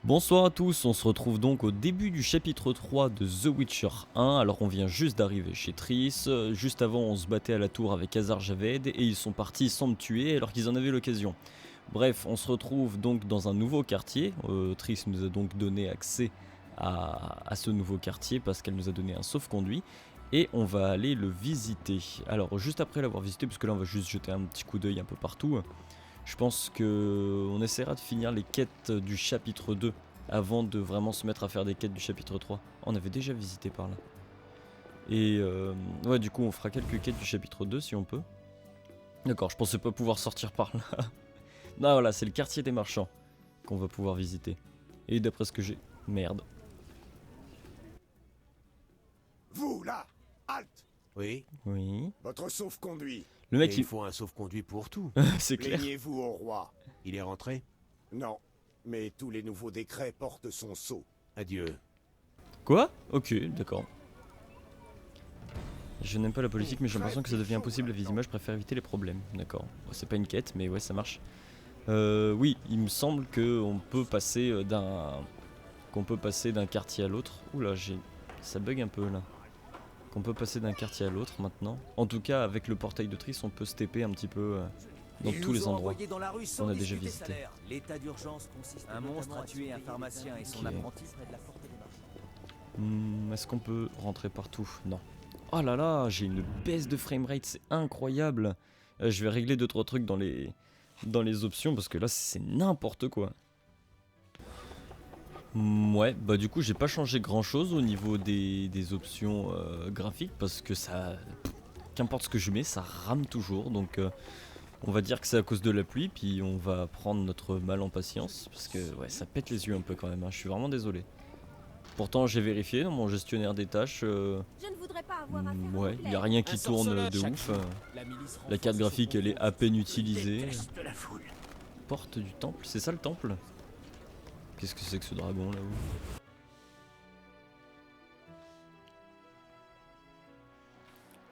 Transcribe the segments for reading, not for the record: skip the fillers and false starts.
Bonsoir à tous, on se retrouve donc au début du chapitre 3 de The Witcher 1. Alors on vient juste d'arriver chez Triss, juste avant on se battait à la tour avec Hazar Javed et ils sont partis sans me tuer alors qu'ils en avaient l'occasion. Bref, on se retrouve donc dans un nouveau quartier, Triss nous a donc donné accès à ce nouveau quartier parce qu'elle nous a donné un sauf-conduit et on va aller le visiter. Alors juste après l'avoir visité, parce que là on va juste jeter un petit coup d'œil un peu partout, je pense qu'on essaiera de finir les quêtes du chapitre 2 avant de vraiment se mettre à faire des quêtes du chapitre 3. On avait déjà visité par là. Et ouais, du coup, on fera quelques quêtes du chapitre 2 si on peut. D'accord, je pensais pas pouvoir sortir par là. Non, voilà, c'est le quartier des marchands qu'on va pouvoir visiter. Et d'après ce que j'ai... Merde. Vous, là, halte! Oui, Oui. Votre sauf-conduit. Le mais mec, il faut un sauf-conduit pour tout. c'est clair. Plaignez-vous au roi. Il est rentré? Non, mais tous les nouveaux décrets portent son sceau. Adieu. Quoi? Ok, d'accord. Je n'aime pas la politique, mais j'ai l'impression que ça devient impossible à Vizima, je préfère éviter les problèmes. D'accord. Bon, c'est pas une quête, mais ouais, ça marche. Oui, il me semble qu'on peut passer d'un quartier à l'autre. Oula, ça bug un peu là. Qu'on peut passer d'un quartier à l'autre maintenant. En tout cas, avec le portail de Triss, on peut se TP un petit peu dans tous les endroits. On a déjà visité. L'état d'urgence consiste un monstre a tué un pharmacien et son Ok. apprenti près de la portée des marchands. Est-ce qu'on peut rentrer partout? Non. Oh là là, j'ai une baisse de framerate, c'est incroyable. Je vais régler 2-3 trucs dans les options parce que là c'est n'importe quoi. Ouais, bah du coup j'ai pas changé grand chose au niveau des options graphiques parce que ça... Qu'importe ce que je mets, ça rame toujours, donc on va dire que c'est à cause de la pluie, puis on va prendre notre mal en patience parce que ouais, ça pète les yeux un peu quand même, hein. Je suis vraiment désolé. Pourtant j'ai vérifié dans mon gestionnaire des tâches, Je ne voudrais pas avoir affaire à ouais, vos il y a plaies. rien qui tourne de ouf. La carte graphique elle est à peine utilisée. Porte du temple, c'est ça le temple? Qu'est-ce que c'est que ce dragon là-haut?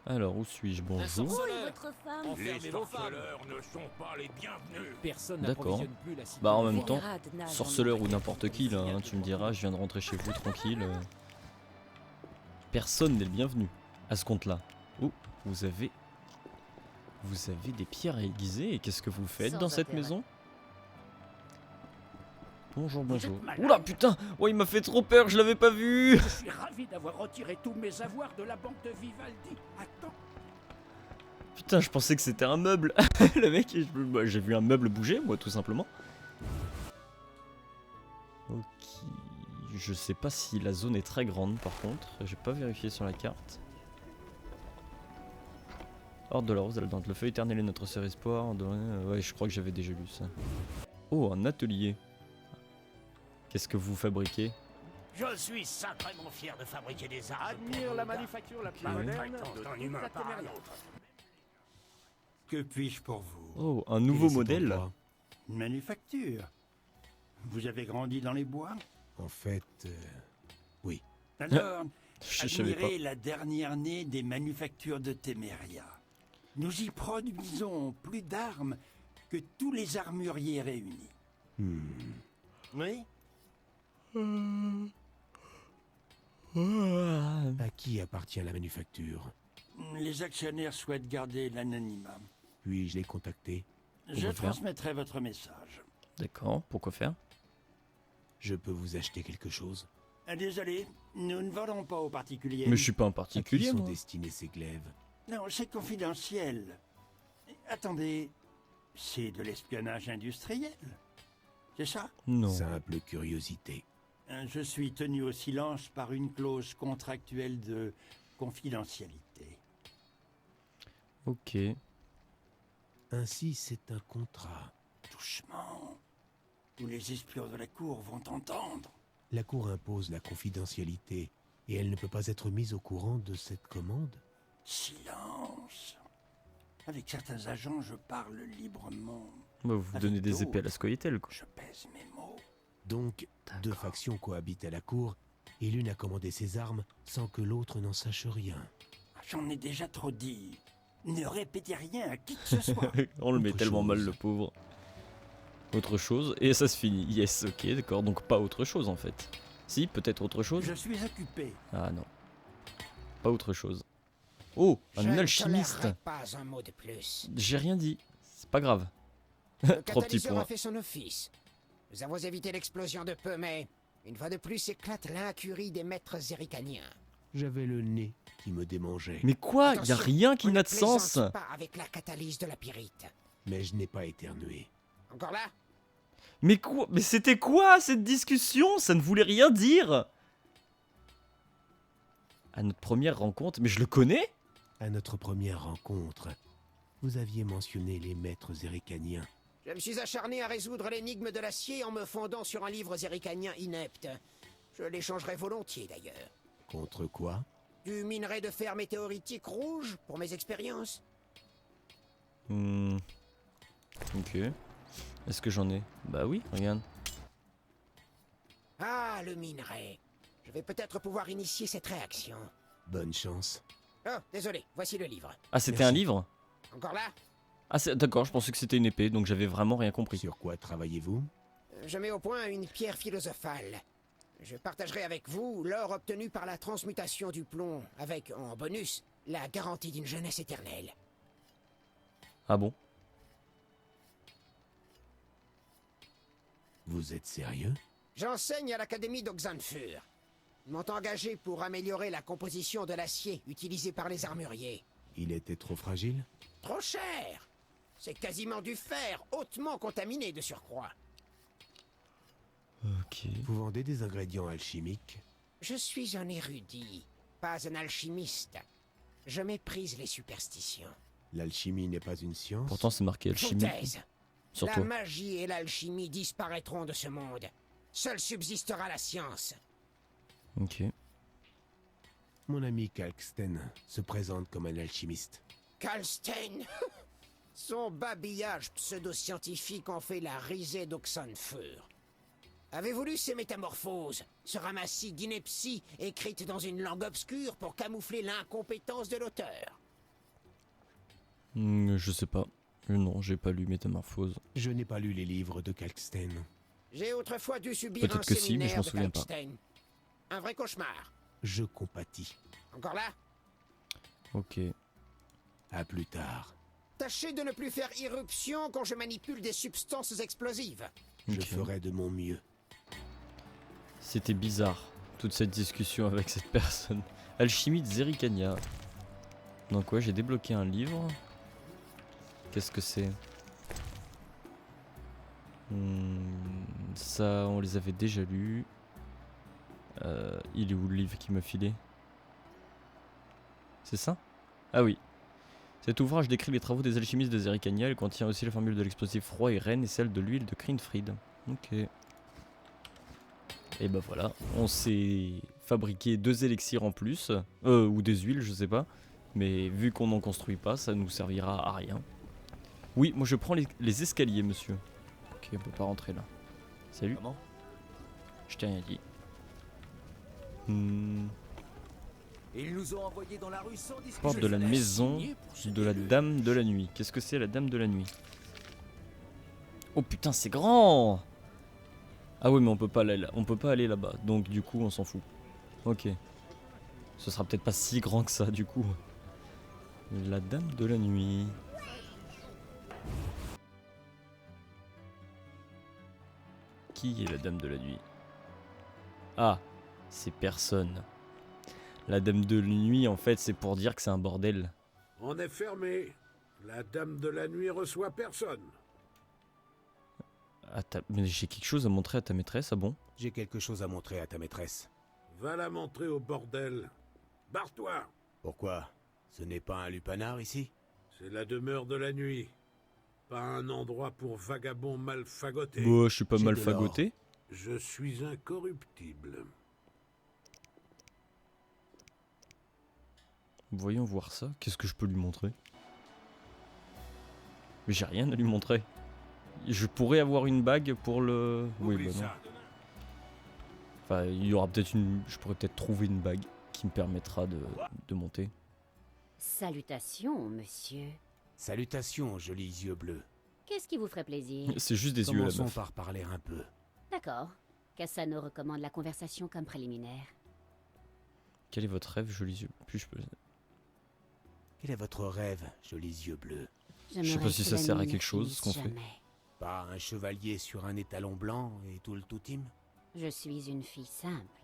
Alors où suis-je? Bonjour. Vous et votre femme. Les sorceleurs ne sont pas les bienvenus. Personne D'accord. n'approvisionne plus la cité. Bah en même temps, Vérad nage en sorceleur ou enfer. n'importe qui là, hein, tu me diras, je viens de rentrer chez vous tranquille. Personne n'est le bienvenu à ce compte-là. Oh, vous avez des pierres aiguisées et qu'est-ce que vous faites Sans dans cette intérêt. maison? Bonjour, bonjour. Oula putain, ouais il m'a fait trop peur, je l'avais pas vu. Je suis ravi d'avoir retiré tous mes avoirs de la banque de Vivaldi. Attends. Putain, je pensais que c'était un meuble. Le mec, bah, j'ai vu un meuble bouger, moi, tout simplement. Ok. Je sais pas si la zone est très grande, par contre. J'ai pas vérifié sur la carte. Horde de la rose ardente. Le feu éternel est notre seul espoir. Ouais, je crois que j'avais déjà lu ça. Oh, un atelier. Qu'est-ce que vous fabriquez? Je suis sacrément fier de fabriquer des armes. Admire la manufacture la plus Ok. moderne d'un humain par un autre. Que puis-je pour vous? Oh, un nouveau Quel est cet modèle. endroit? Une manufacture. Vous avez grandi dans les bois? En fait, oui. Alors, Je savais pas. admirez la dernière née des manufactures de Téméria. Nous y produisons plus d'armes que tous les armuriers réunis. Oui. À qui appartient la manufacture? Les actionnaires souhaitent garder l'anonymat. Puis-je les contacter? Je faire transmettrai votre message. D'accord, pourquoi faire? Je peux vous acheter quelque chose? Désolé, nous ne vendons pas aux particuliers. Mais je suis pas un À qui particulier, sont moi. destinés ces glaives? Non, c'est confidentiel. Attendez, c'est de l'espionnage industriel. C'est ça? Non. Simple curiosité. Je suis tenu au silence par une clause contractuelle de confidentialité. Ok. Ainsi, c'est un contrat. Doucement. Tous les espions de la cour vont entendre. La cour impose la confidentialité et elle ne peut pas être mise au courant de cette commande. Silence. Avec certains agents, je parle librement. Bah, vous Avec donnez des épées à la d'autres, Scoia'tael, quoi. Je pèse mes mots. Donc, deux D'accord. factions cohabitent à la cour et l'une a commandé ses armes sans que l'autre n'en sache rien. J'en ai déjà trop dit. Ne répétez rien à qui que ce soit. On le met Autre tellement mal, chose. le pauvre. Autre chose, et ça se finit. Yes, ok, d'accord, donc pas autre chose en fait. Si, peut-être autre chose. Je suis occupé. Ah non. Pas autre chose. Oh, un alchimiste. Pas un mot de plus. J'ai rien dit, c'est pas grave. Le 3 petits catalyseur points. a fait son office. Nous avons évité l'explosion de peu, mais une fois de plus éclate l'incurie des maîtres zéricaniens. J'avais le nez qui me démangeait. Mais quoi? Y a Attention, rien qui on n'a ne de sens. plaisante pas avec la catalyse de la pyrite. Mais je n'ai pas éternué. Encore là? Mais quoi? Mais c'était quoi cette discussion? Ça ne voulait rien dire. À notre première rencontre, mais je le connais? À notre première rencontre, vous aviez mentionné les maîtres zéricaniens. Je me suis acharné à résoudre l'énigme de l'acier en me fondant sur un livre zéricanien inepte. Je l'échangerais volontiers d'ailleurs. Contre quoi? Du minerai de fer météoritique rouge pour mes expériences. Ok. Est-ce que j'en ai? Bah oui, regarde. Ah, le minerai. Je vais peut-être pouvoir initier cette réaction. Bonne chance. Oh, désolé, voici le livre. Ah, c'était Merci. un livre? Encore là? Ah, d'accord, je pensais que c'était une épée, donc j'avais vraiment rien compris. Sur quoi travaillez-vous? Je mets au point une pierre philosophale. Je partagerai avec vous l'or obtenu par la transmutation du plomb, avec, en bonus, la garantie d'une jeunesse éternelle. Ah bon? Vous êtes sérieux? J'enseigne à l'Académie d'Oxenfurt. Ils m'ont engagé pour améliorer la composition de l'acier utilisé par les armuriers. Il était trop fragile? Trop cher! C'est quasiment du fer, hautement contaminé de surcroît. Ok. Vous vendez des ingrédients alchimiques? Je suis un érudit, pas un alchimiste. Je méprise les superstitions. L'alchimie n'est pas une science? Pourtant, c'est marqué alchimie Foutaise! sur La toi. magie et l'alchimie disparaîtront de ce monde. Seule subsistera la science. Ok. Mon ami Kalksten se présente comme un alchimiste. Kalsten Son babillage pseudo-scientifique en fait la risée d'Oxenfurt. Avez-vous lu ces métamorphoses? Ce ramassis d'inepties écrites dans une langue obscure pour camoufler l'incompétence de l'auteur. Je sais pas. Non, j'ai pas lu Métamorphose. Je n'ai pas lu les livres de Kalksten. J'ai autrefois dû subir Peut-être un que si, mais je séminaire m'en de souviens pas. Kalksten. Un vrai cauchemar. Je compatis. Encore là? Ok. À plus tard. Tâchez de ne plus faire irruption quand je manipule des substances explosives. Je Ok. ferai de mon mieux. C'était bizarre, toute cette discussion avec cette personne. Alchimie de Zericania. Donc ouais, j'ai débloqué un livre. Qu'est-ce que c'est? Ça, on les avait déjà lus. Il est où le livre qui m'a filé? C'est ça? Ah oui. Cet ouvrage décrit les travaux des alchimistes de Zericania. Il contient aussi la formule de l'explosif froid et reine et celle de l'huile de Crinfried. Ok. Et bah voilà, on s'est fabriqué 2 élixirs en plus, ou des huiles, je sais pas. Mais vu qu'on n'en construit pas, ça nous servira à rien. Oui, moi je prends les escaliers, monsieur. Ok, on peut pas rentrer là. Salut. Comment? Je t'ai rien dit. Ils nous ont envoyés dans la rue sans discussion. Porte de la maison de la dame de la nuit. Qu'est-ce que c'est la dame de la nuit? Oh putain, c'est grand! Ah oui, mais on peut pas aller là-bas, donc du coup on s'en fout. Ok. Ce sera peut-être pas si grand que ça du coup. La dame de la nuit. Qui est la dame de la nuit? Ah, c'est personne. La dame de la nuit en fait c'est pour dire que c'est un bordel. On est fermé. La dame de la nuit reçoit personne. Ah, mais j'ai quelque chose à montrer à ta maîtresse, ah bon? J'ai quelque chose à montrer à ta maîtresse. Va la montrer au bordel. Barre-toi. Pourquoi? Ce n'est pas un lupanar ici? C'est la demeure de la nuit. Pas un endroit pour vagabonds mal fagotés. Bah, je suis pas J'ai mal de l'or. fagoté. Je suis incorruptible. Voyons voir ça. Qu'est-ce que je peux lui montrer? Mais j'ai rien à lui montrer. Je pourrais avoir une bague pour le... Oui, Oublie bah non. ça. Enfin, il y aura peut-être une... Je pourrais peut-être trouver une bague qui me permettra de monter. Salutations, monsieur. Salutations, jolis yeux bleus. Qu'est-ce qui vous ferait plaisir? C'est juste des yeux, la Commençons meuf. par parler un peu. D'accord. Cassano recommande la conversation comme préliminaire. Quel est votre rêve, jolis yeux? Puis je peux... Quel est votre rêve, jolis yeux bleus? Je sais pas si ça sert à quelque chose, ce qu'on fait. Pas un chevalier sur un étalon blanc et tout le tout team? Je suis une fille simple.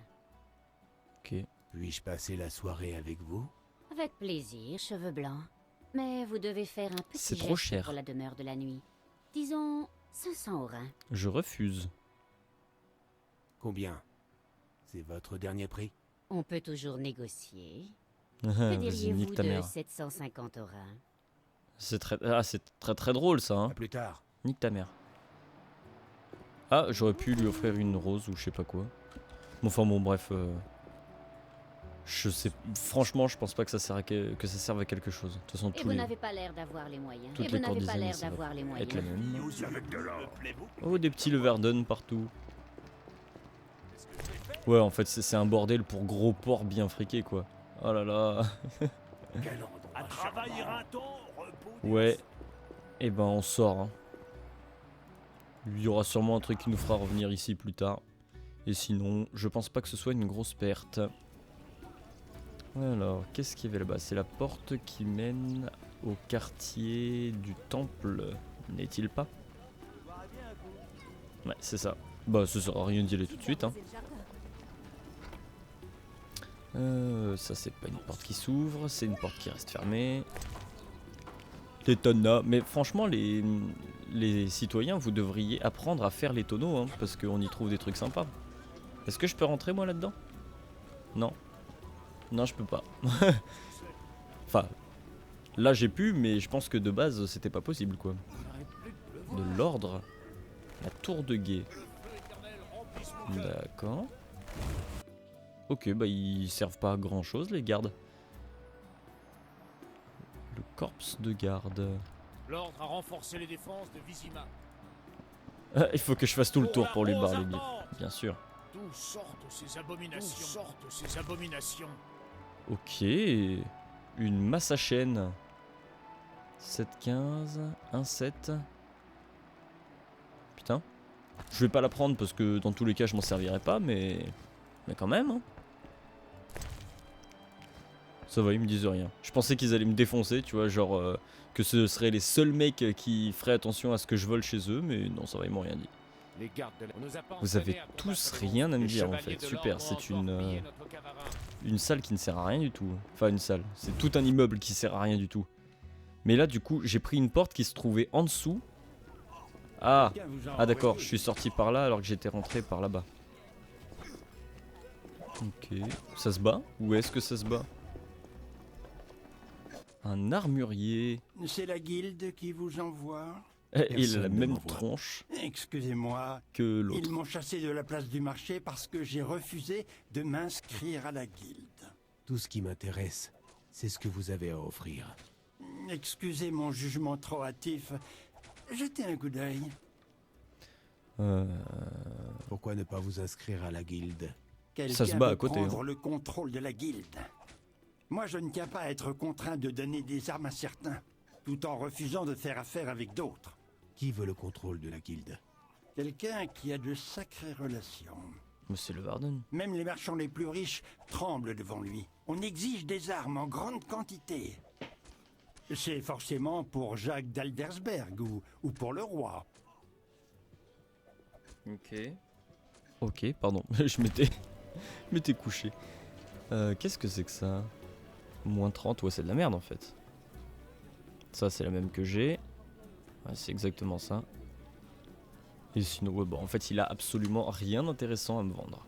Ok. Puis-je passer la soirée avec vous? Avec plaisir, cheveux blancs. Mais vous devez faire un petit C'est trop geste cher. pour la demeure de la nuit. Disons 500 orins. Je refuse. Combien? C'est votre dernier prix? On peut toujours négocier. Que Vas-y, diriez-vous nique ta de mère. 750 orins? C'est très drôle ça, hein. À plus tard. Nique ta mère. Ah, j'aurais pu lui offrir une rose ou je sais pas quoi. Bon, enfin bon, bref. Je sais. Franchement, je pense pas que ça serve à quelque chose. De toute façon, Et vous n'avez pas l'air d'avoir les moyens. toutes Et les vous n'avez pas courtisanes, l'air ça va d'avoir les être moyens. la même. Avec de l'or. Oh, des petits Leverdun partout. Ouais, en fait, c'est un bordel pour gros porcs bien friqués, quoi. Oh là là. Quel endroit charmant. Ouais. Et ben, on sort. Hein. Il y aura sûrement un truc qui nous fera revenir ici plus tard. Et sinon, je pense pas que ce soit une grosse perte. Alors, qu'est-ce qu'il y avait là-bas? C'est la porte qui mène au quartier du temple, n'est-il pas? Ouais, c'est ça. Bah, ça sert à rien d'y aller tout de suite. Hein. Ça, c'est pas une porte qui s'ouvre, c'est une porte qui reste fermée. Les tonneaux. Mais franchement, les citoyens, vous devriez apprendre à faire les tonneaux, hein, parce qu'on y trouve des trucs sympas. Est-ce que je peux rentrer, moi, là-dedans? Non. Non, je peux pas. Enfin, là j'ai pu, mais je pense que de base c'était pas possible quoi. De l'ordre. La tour de guet. D'accord. Ok, bah ils servent pas à grand chose les gardes. Le corps de garde. L'ordre a renforcé les défenses de Vizima. Ah, il faut que je fasse tout le tour pour lui barrer les billes. Bien sûr. D'où sortent ces abominations? Ok. Une masse à chaîne. 7-15. 1-7. Putain. Je vais pas la prendre parce que dans tous les cas je m'en servirai pas, mais quand même. Hein. Ça va, ils me disent rien. Je pensais qu'ils allaient me défoncer, tu vois, genre que ce seraient les seuls mecs qui feraient attention à ce que je vole chez eux, mais non, ça va, ils m'ont rien dit. Vous avez tous rien à me dire en fait, super, c'est une salle qui ne sert à rien du tout. Enfin une salle, c'est tout un immeuble qui sert à rien du tout. Mais là du coup j'ai pris une porte qui se trouvait en dessous. Ah d'accord, je suis sorti par là alors que j'étais rentré par là-bas. Ok, ça se bat? Où est-ce que ça se bat? Un armurier. C'est la guilde qui vous envoie? Il a la même tronche. Excusez-moi. Que l'autre. Ils m'ont chassé de la place du marché parce que j'ai refusé de m'inscrire à la guilde. Tout ce qui m'intéresse, c'est ce que vous avez à offrir. Excusez mon jugement trop hâtif. Jetez un coup d'œil. Pourquoi ne pas vous inscrire à la guilde? Ça se bat à côté. Prendre le contrôle de la guilde. Moi, je ne tiens pas à être contraint de donner des armes à certains, tout en refusant de faire affaire avec d'autres. Qui veut le contrôle de la guilde? Quelqu'un qui a de sacrées relations. Monsieur Leverdun. Même les marchands les plus riches tremblent devant lui. On exige des armes en grande quantité. C'est forcément pour Jacques d'Aldersberg ou pour le roi. Ok. Ok, pardon, je m'étais couché. Qu'est-ce que c'est que ça? Moins 30, ouais c'est de la merde en fait. Ça c'est la même que j'ai. Ouais, c'est exactement ça. Et sinon, ouais, bon, en fait il a absolument rien d'intéressant à me vendre.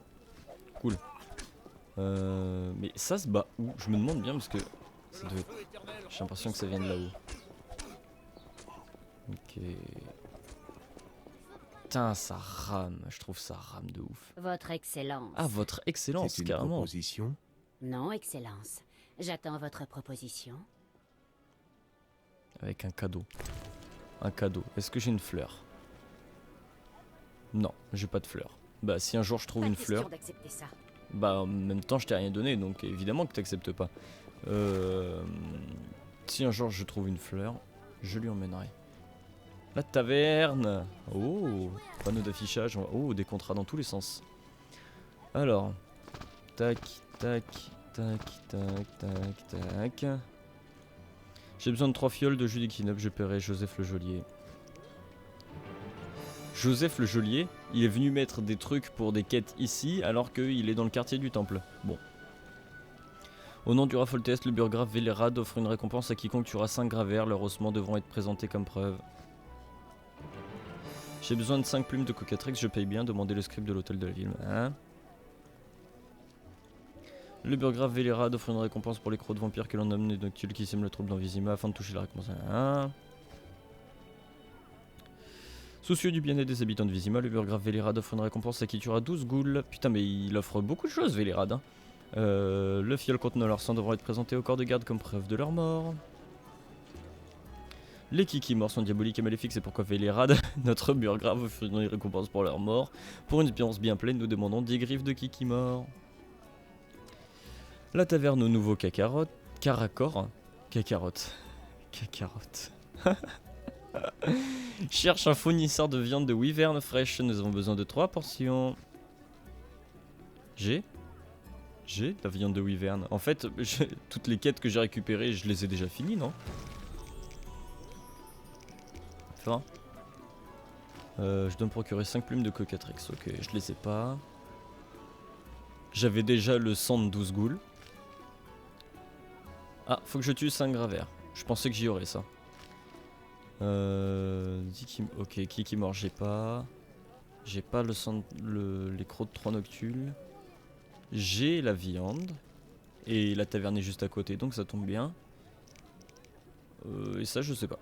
Cool. Mais ça se bat où? Je me demande bien parce que ça doit être... J'ai l'impression que ça vient de là-haut. Ok. Putain, ça rame, je trouve ça rame de ouf. Votre Excellence. Ah, votre Excellence, C'est une carrément. proposition? Non, Excellence. J'attends votre proposition. Avec un cadeau. Un cadeau. Est-ce que j'ai une fleur? Non, j'ai pas de fleur. Bah, si un jour je trouve Pas une question fleur... d'accepter ça. Bah, en même temps, je t'ai rien donné, donc évidemment que t'acceptes pas. Si un jour je trouve une fleur, je lui emmènerai. La taverne. Oh, panneau d'affichage. Oh, des contrats dans tous les sens. Alors, tac, tac, tac, tac, tac, tac. J'ai besoin de 3 fioles de jus d'équinoxe, je paierai Joseph le Geôlier. Joseph le Geôlier, il est venu mettre des trucs pour des quêtes ici, alors qu'il est dans le quartier du temple. Bon. Au nom du roi Foltest, le burgrave Vélérad offre une récompense à quiconque tuera 5 gravers, leurs ossements devront être présentés comme preuve. J'ai besoin de 5 plumes de cocatrix, je paye bien, demandez le script de l'hôtel de la ville. Hein? Le burgrave Vélérad offre une récompense pour les crocs de vampires que l'on nomme les noctules qui sèment le trouble dans Vizima afin de toucher la récompense. Hein? Soucieux du bien-être des habitants de Vizima, le burgrave Vélérad offre une récompense à qui tuera 12 ghouls. Putain, mais il offre beaucoup de choses, Vélérad. Hein. Le fiole contenant leur sang devront être présentés au corps de garde comme preuve de leur mort. Les kiki morts sont diaboliques et maléfiques, c'est pourquoi Vélérad, notre burgrave, offre une récompense pour leur mort. Pour une expérience bien pleine, nous demandons 10 griffes de kiki morts. La taverne au nouveau Kakarot. Caracor. Cacarotte. Cacarotte. Cherche un fournisseur de viande de wyvern fraîche. Nous avons besoin de 3 portions. J'ai de la viande de wyvern. En fait, toutes les quêtes que j'ai récupérées, je les ai déjà finies, non? Enfin. Je dois me procurer 5 plumes de cocatrix. Ok, je les ai pas. J'avais déjà le sang de 12 ghouls. Ah, faut que je tue 5 gravers. Je pensais que j'y aurais ça. Ok, qui mord, j'ai pas. J'ai pas le sang, les crocs de 3 noctules. J'ai la viande. Et la taverne est juste à côté, donc ça tombe bien. Et ça, je sais pas.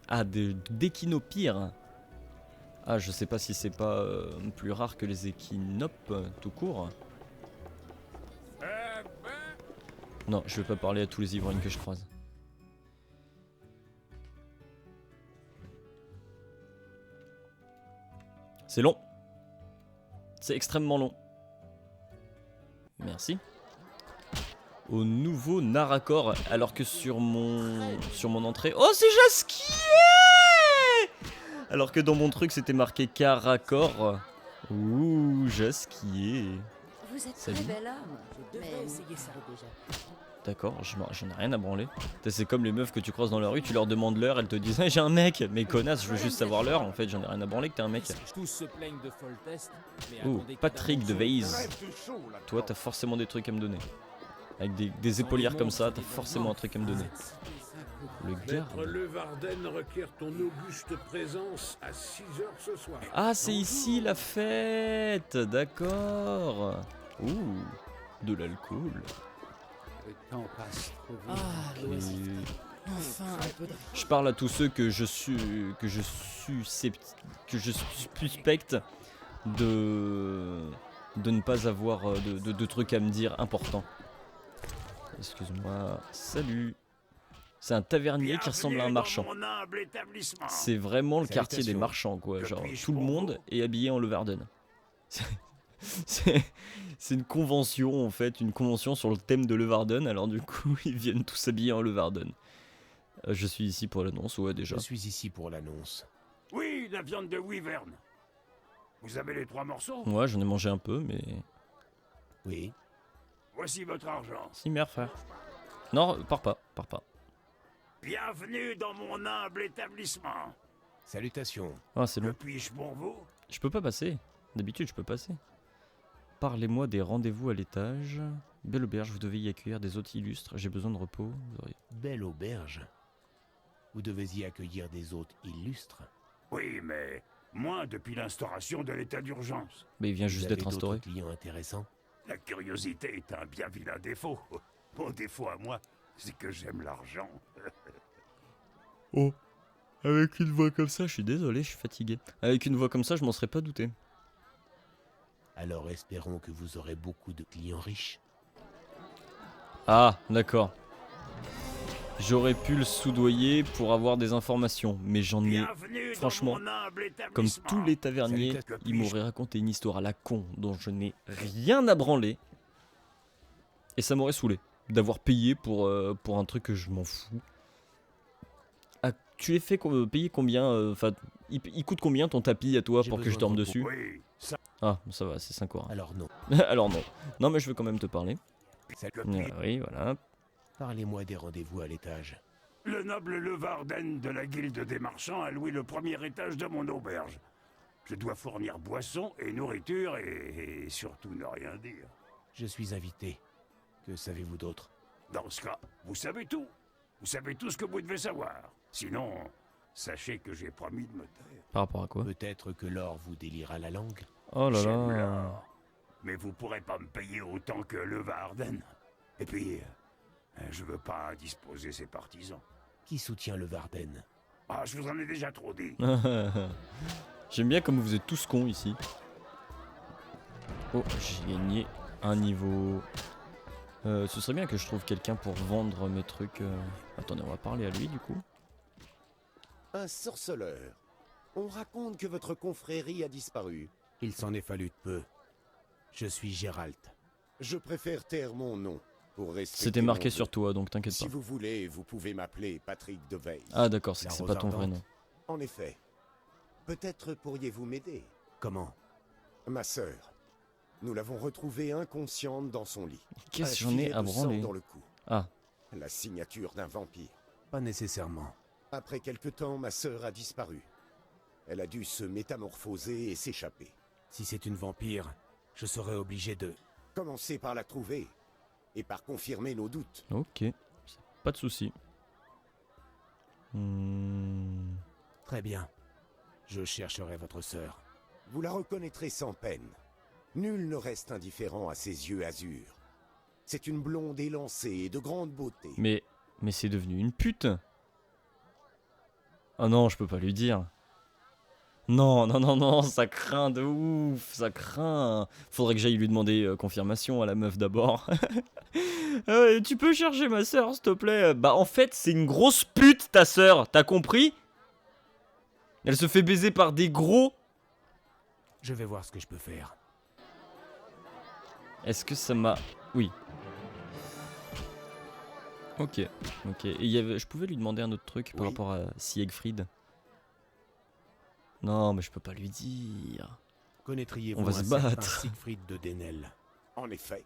Ah, d'échinopires. Ah, je sais pas si c'est pas plus rare que les échinopes tout court. Non, je vais pas parler à tous les ivrognes que je croise. C'est long. C'est extrêmement long. Merci. Au nouveau Narakor, alors que sur mon entrée... Oh, c'est Jasquier! Alors que dans mon truc, c'était marqué Karakor. Ouh, Jasquier. Vous êtes Salut. très bel homme. Mais essayez ça déjà. D'accord, j'en ai rien à branler. C'est comme les meufs que tu croises dans la rue, tu leur demandes l'heure, elles te disent hey, j'ai un mec. Mais connasse, je veux juste savoir l'heure. En fait, j'en ai rien à branler que t'es un mec. Tous se plaignent de Foltest, mais Oh, attendez Patrick de qu'Adam Veize. Toi, t'as forcément des trucs à me donner. Avec des épaulières comme ça, t'as forcément un truc à me donner. Le garde. Maître Levarden requiert ton auguste présence à 6 h ce soir. Ah, c'est ici la fête. D'accord. Ouh, de l'alcool. Le temps passe trop vite. Ah, Et enfin un peu de... je parle à tous ceux que je suspecte de ne pas avoir de trucs à me dire importants. Excuse-moi. Salut. C'est un tavernier qui ressemble à un marchand. C'est vraiment le quartier des marchands, quoi. Genre, tout le monde est habillé en Levarden. C'est une convention, en fait, une convention sur le thème de Levarden. Alors, du coup, ils viennent tous habillés en Levarden. Je suis ici pour l'annonce, ouais, déjà. Je suis ici pour l'annonce. Oui, la viande de wyvern. Vous avez les 3 morceaux? Ouais, j'en ai mangé un peu, mais... Oui. Voici votre argent. Si, merde, frère. Non, pars pas. Bienvenue dans mon humble établissement. Salutations. Ah, c'est Que long. puis-je pour vous? Je peux pas passer. D'habitude, je peux passer. Parlez-moi des rendez-vous à l'étage. Belle auberge, vous devez y accueillir des hôtes illustres. J'ai besoin de repos. Vous auriez... Belle auberge. Vous devez y accueillir des hôtes illustres. Oui, mais moins depuis l'instauration de l'état d'urgence. Mais il vient Vous juste avez d'être d'autres instauré. clients intéressants. La curiosité est un bien vilain défaut. Mon défaut à moi, c'est que j'aime l'argent. Oh, avec une voix comme ça, je suis désolé, je suis fatigué. Avec une voix comme ça, je m'en serais pas douté. Alors espérons que vous aurez beaucoup de clients riches. Ah, d'accord. J'aurais pu le soudoyer pour avoir des informations, mais j'en ai... Bienvenue franchement, dans mon humble Comme établissement. tous les taverniers, ils m'auraient raconté une histoire à la con dont je n'ai rien à branler. Et ça m'aurait saoulé d'avoir payé pour un truc que je m'en fous. tu es fait payer combien? Enfin, il coûte combien ton tapis à toi J'ai pour que je besoin dorme de dessus? Oui, ça, Ah, ça va, c'est 5 euros. Alors non. Alors non. Non, mais je veux quand même te parler. Ça- Oui, voilà. Parlez-moi des rendez-vous à l'étage. le noble Levarden de la guilde des marchands a loué le premier étage de mon auberge. Je dois fournir boissons et nourriture et surtout ne rien dire. Je suis invité. Que savez-vous d'autre? Dans ce cas, vous savez tout. Vous savez tout ce que vous devez savoir. Sinon, sachez que j'ai promis de me taire. Par rapport à quoi? Peut-être que l'or vous délira la langue. Oh là J'aime là. l'or. Mais vous pourrez pas me payer autant que Levarden. Et puis, je veux pas indisposer ses partisans. Qui soutient le Varden? Ah, je vous en ai déjà trop dit. J'aime bien comme vous êtes tous cons ici. Oh, j'ai gagné un niveau. Ce serait bien que je trouve quelqu'un pour vendre mes trucs. Attendez, on va parler à lui du coup. Un sorceleur. On raconte que votre confrérie a disparu. Il s'en est fallu de peu. Je suis Géralt. Je préfère taire mon nom pour respecter C'était marqué mon sur vœu. toi, donc t'inquiète Si pas. vous voulez, vous pouvez m'appeler Patrick de Veil. Ah d'accord, c'est La que c'est rose pas ton vrai ardente. nom. En effet. Peut-être pourriez-vous m'aider. Comment? Ma sœur. Nous l'avons retrouvée inconsciente dans son lit. Qu'est-ce que Un j'en ai filet à de sang branler? dans le cou. Ah, La signature d'un vampire. Pas nécessairement. Après quelque temps, ma sœur a disparu. Elle a dû se métamorphoser et s'échapper. Si c'est une vampire, je serai obligé de... Commencez par la trouver et par confirmer nos doutes. ok. Pas de souci. Très bien. Je chercherai votre sœur. Vous la reconnaîtrez sans peine. Nul ne reste indifférent à ses yeux azur. C'est une blonde élancée et de grande beauté. Mais c'est devenu une pute. Ah non, je peux pas lui dire. Non, non, non, non, ça craint de ouf, ça craint. Faudrait que j'aille lui demander confirmation à la meuf d'abord. Tu peux chercher ma sœur, s'il te plaît? Bah en fait, c'est une grosse pute, ta sœur, t'as compris? Elle se fait baiser par des gros. Je vais voir ce que je peux faire. Est-ce que ça m'a... Oui. Ok, ok. Et il y avait... je pouvais lui demander un autre truc par Oui. rapport à Siegfried. Non, mais je peux pas lui dire. Connaîtriez-vous On va un se certain battre. Siegfried de Denel? En effet,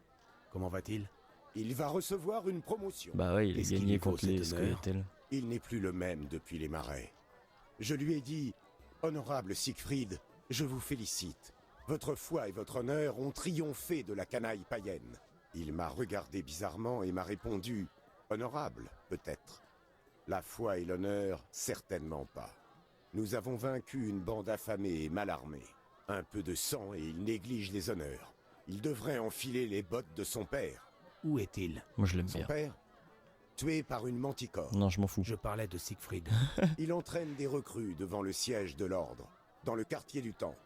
Comment va-t-il? il va recevoir une promotion. Bah ouais, il a Qu'est-ce qui gagné lui vaut contre les cet honneur? Scoia'tael. Il n'est plus le même depuis les marais. Je lui ai dit, honorable Siegfried, je vous félicite. Votre foi et votre honneur ont triomphé de la canaille païenne. Il m'a regardé bizarrement et m'a répondu, honorable, peut-être. La foi et l'honneur, certainement pas. Nous avons vaincu une bande affamée et mal armée. Un peu de sang et il néglige les honneurs. Il devrait enfiler les bottes de son père. Où est-il? Moi je l'aime Son bien. père, tué par une manticore. Non, je m'en fous. Je parlais de Siegfried. Il entraîne des recrues devant le siège de l'ordre, dans le quartier du temple.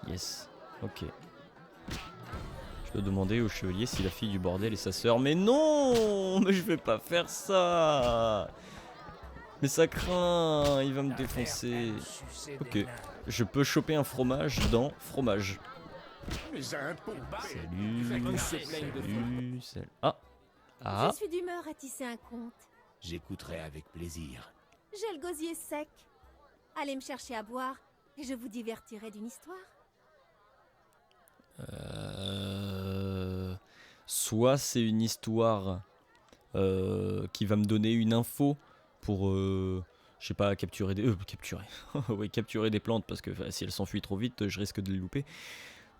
Yes. Ok. Je dois demander au chevalier si la fille du bordel est sa sœur. Mais non! Mais je vais pas faire ça! Mais ça craint! Il va me défoncer. Ok. Je peux choper un fromage dans fromage. Mais un pot. Salut. Salut. Ah! Ah! Je suis d'humeur à tisser un conte. J'écouterai avec plaisir. J'ai le gosier sec. Allez me chercher à boire et je vous divertirai d'une histoire. Soit c'est une histoire qui va me donner une info pour, je sais pas, capturer des... oui, capturer des plantes, parce que si elles s'enfuient trop vite, je risque de les louper.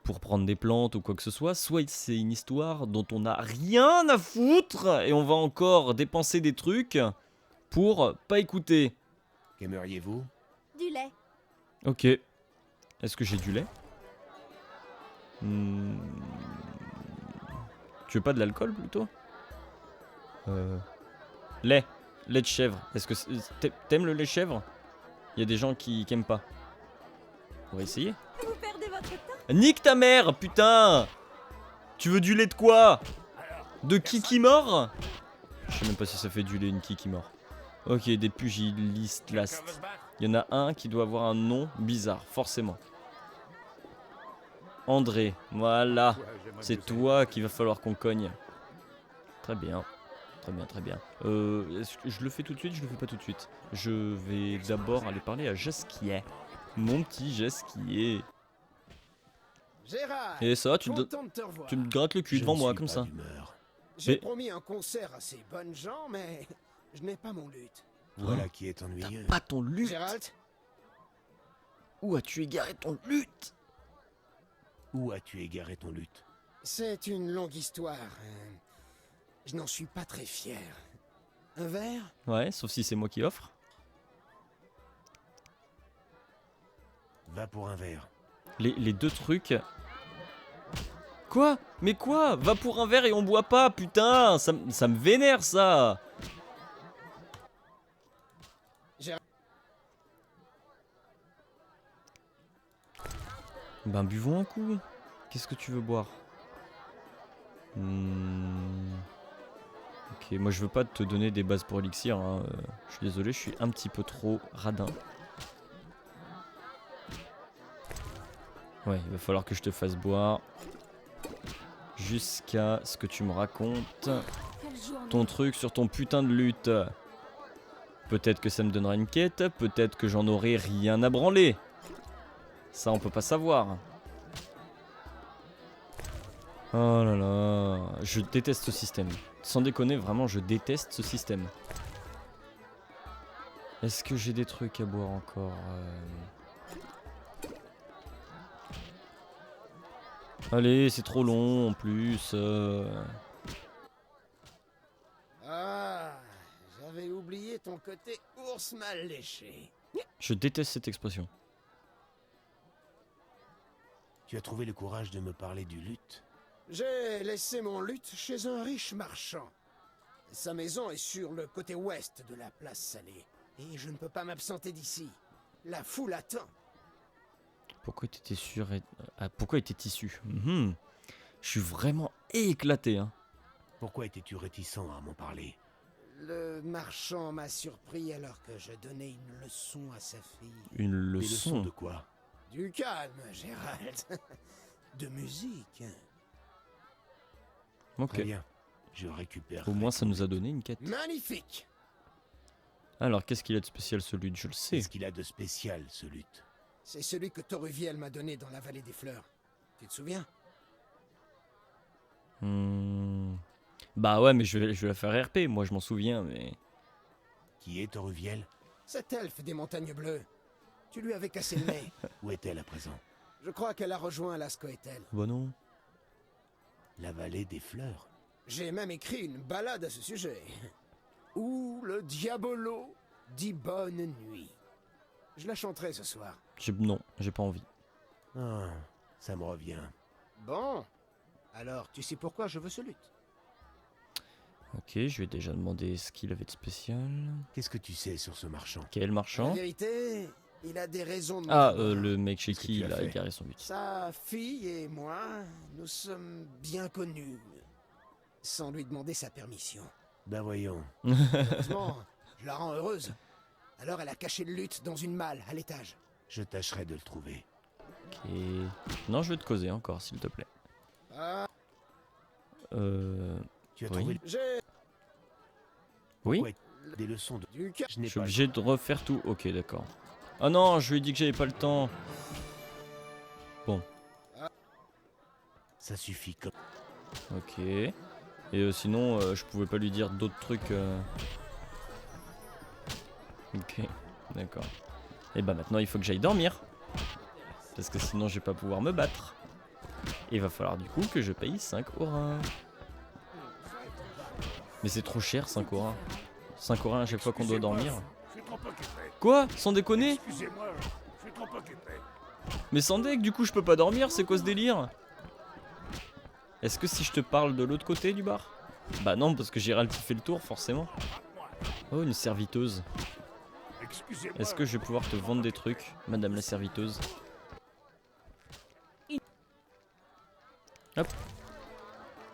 Pour prendre des plantes ou quoi que ce soit. Soit c'est une histoire dont on n'a rien à foutre et on va encore dépenser des trucs pour pas écouter. Qu'aimeriez-vous? Du lait. Ok. Est-ce que j'ai du lait? Tu veux pas de l'alcool plutôt? Lait. Lait de chèvre. Est-ce que t'aimes le lait de chèvre? Il y a des gens qui aiment pas. On va essayer. Vous perdez votre temps. Nique ta mère, putain! Tu veux du lait de quoi? De kiki mort? Je sais même pas si ça fait du lait une kiki mort. Ok, des pugilistes last. Il y en a un qui doit avoir un nom bizarre, forcément. André, voilà. C'est toi qu'il va falloir qu'on cogne. Très bien. Très bien, très bien. Est-ce que je le fais tout de suite? Je le fais pas tout de suite. Je vais d'abord aller parler à Jasquier. Mon petit Jasquier. Gérard, Et ça, content de te revoir. tu me grattes le cul Je devant ne moi suis comme pas ça. d'humeur. J'ai Mais- promis un concert à ces bonnes gens, mais je n'ai pas mon luth. Voilà qui est ennuyeux. Pas ton luth. Gérald, Où as-tu égaré ton luth? Où as-tu égaré ton luth? c'est une longue histoire. Je n'en suis pas très fier. Un verre? Ouais, sauf si c'est moi qui offre. Va pour un verre. Les deux trucs. Quoi? Mais quoi? Va pour un verre et on boit pas, putain! Ça me vénère ça! Ben buvons un coup. Qu'est-ce que tu veux boire? Ok, moi je veux pas te donner des bases pour élixir, hein. Je suis désolé, je suis un petit peu trop radin. Ouais, il va falloir que je te fasse boire. Jusqu'à ce que tu me racontes ton truc sur ton putain de lutte. Peut-être que ça me donnera une quête, peut-être que j'en aurai rien à branler. Ça on peut pas savoir. Oh là là, je déteste ce système. Sans déconner, vraiment, je déteste ce système. Est-ce que j'ai des trucs à boire encore? Allez, c'est trop long en plus. Ah, j'avais oublié ton côté ours mal léché. Je déteste cette expression. Tu as trouvé le courage de me parler du luth? J'ai laissé mon luth chez un riche marchand. Sa maison est sur le côté ouest de la place Salée. Et je ne peux pas m'absenter d'ici. La foule attend. Pourquoi t'étais sûr pourquoi était issu? Je suis vraiment éclaté, hein. Pourquoi étais-tu réticent à m'en parler? Le marchand m'a surpris alors que je donnais une leçon à sa fille. Une Des leçons leçon. de quoi? Du calme, Gérald. De musique. Ok. Très bien. Je récupère. Au moins ça nous a donné une quête. Magnifique. Alors qu'est-ce qu'il a de spécial ce lutte? Je le sais. Qu'est-ce qu'il a de spécial, ce luth? C'est celui que Toruviel m'a donné dans la vallée des fleurs. Tu te souviens? Bah ouais, mais je vais la faire RP, moi je m'en souviens, mais... Qui est Toruviel? Cette elfe des montagnes bleues. Tu lui avais cassé le nez. Où est-elle à présent? Je crois qu'elle a rejoint la Scoetel. Bah non. La vallée des fleurs. J'ai même écrit une ballade à ce sujet. Où le diabolo dit bonne nuit. Je la chanterai ce soir. Non, j'ai pas envie. Ah, ça me revient. Bon. Alors, tu sais pourquoi je veux ce luth? Ok, je lui ai déjà demandé ce qu'il avait de spécial. Qu'est-ce que tu sais sur ce marchand? Quel En marchand? vérité, il a des raisons de... Ah, m'en vouloir. le mec chez Qu'est-ce que qui tu as il a fait? égaré son but. Sa fille et moi, nous sommes bien connus. Sans lui demander sa permission. Ben voyons. Heureusement, je la rends heureuse. Alors elle a caché le luth dans une malle à l'étage. Je tâcherai de le trouver. Ok. Non, je vais te causer encore, s'il te plaît. Ah, Tu as Oui. trouvé j'ai Oui? Ouais, des leçons de... du calme. Je n'ai Je suis pas... obligé de refaire tout. Ok, d'accord. Ah non, je lui ai dit que j'avais pas le temps. Bon, Ça suffit comme... ok. Et sinon, je pouvais pas lui dire d'autres trucs. Ok, d'accord. Et bah maintenant, il faut que j'aille dormir. Parce que sinon, je vais pas pouvoir me battre. Et il va falloir du coup que je paye 5 auras. Mais c'est trop cher, 5 auras. 5 auras à chaque fois qu'on doit dormir. Je suis trop occupé. Quoi? Sans déconner? Excusez-moi, je suis trop occupé. Mais sans deck, du coup, je peux pas dormir, c'est quoi ce délire? Est-ce que si je te parle de l'autre côté du bar? Bah non, parce que Gérald qui fait le tour, forcément. Oh, une serviteuse. Excusez-moi. Est-ce que je vais pouvoir te vendre des trucs, madame la serviteuse? Hop.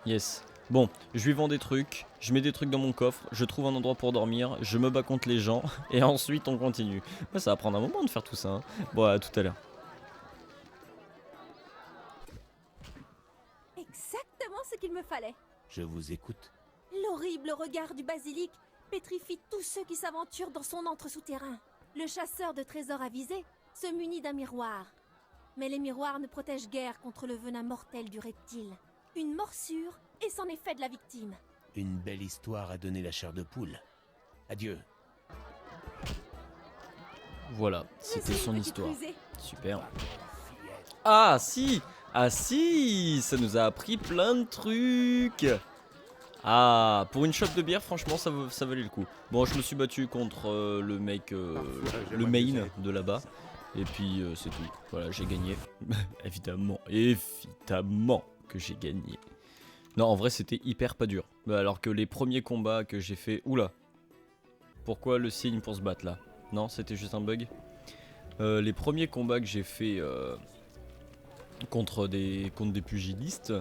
Yes. Bon, je lui vends des trucs, je mets des trucs dans mon coffre, je trouve un endroit pour dormir, je me bats contre les gens, et ensuite on continue. Ouais, ça va prendre un moment de faire tout ça, hein. Bon, à tout à l'heure. Exactement ce qu'il me fallait. Je vous écoute. L'horrible regard du basilic pétrifie tous ceux qui s'aventurent dans son antre souterrain. Le chasseur de trésors avisé se munit d'un miroir. Mais les miroirs ne protègent guère contre le venin mortel du reptile. Une morsure et c'en est fait de la victime. Une belle histoire à donner la chair de poule. Adieu. Voilà, c'était son Petite histoire. rusée. Super. Ah si! Ah si! Ça nous a appris plein de trucs! Ah, pour une shop de bière, franchement, ça valait le coup. Bon, je me suis battu contre le mec, le main de là-bas. Et puis, c'est tout. Voilà, j'ai gagné. Évidemment que j'ai gagné. Non, en vrai, c'était hyper pas dur. Alors que les premiers combats que j'ai fait... Oula! Pourquoi le signe pour se battre, là? Non, c'était juste un bug. Les premiers combats que j'ai fait contre des pugilistes,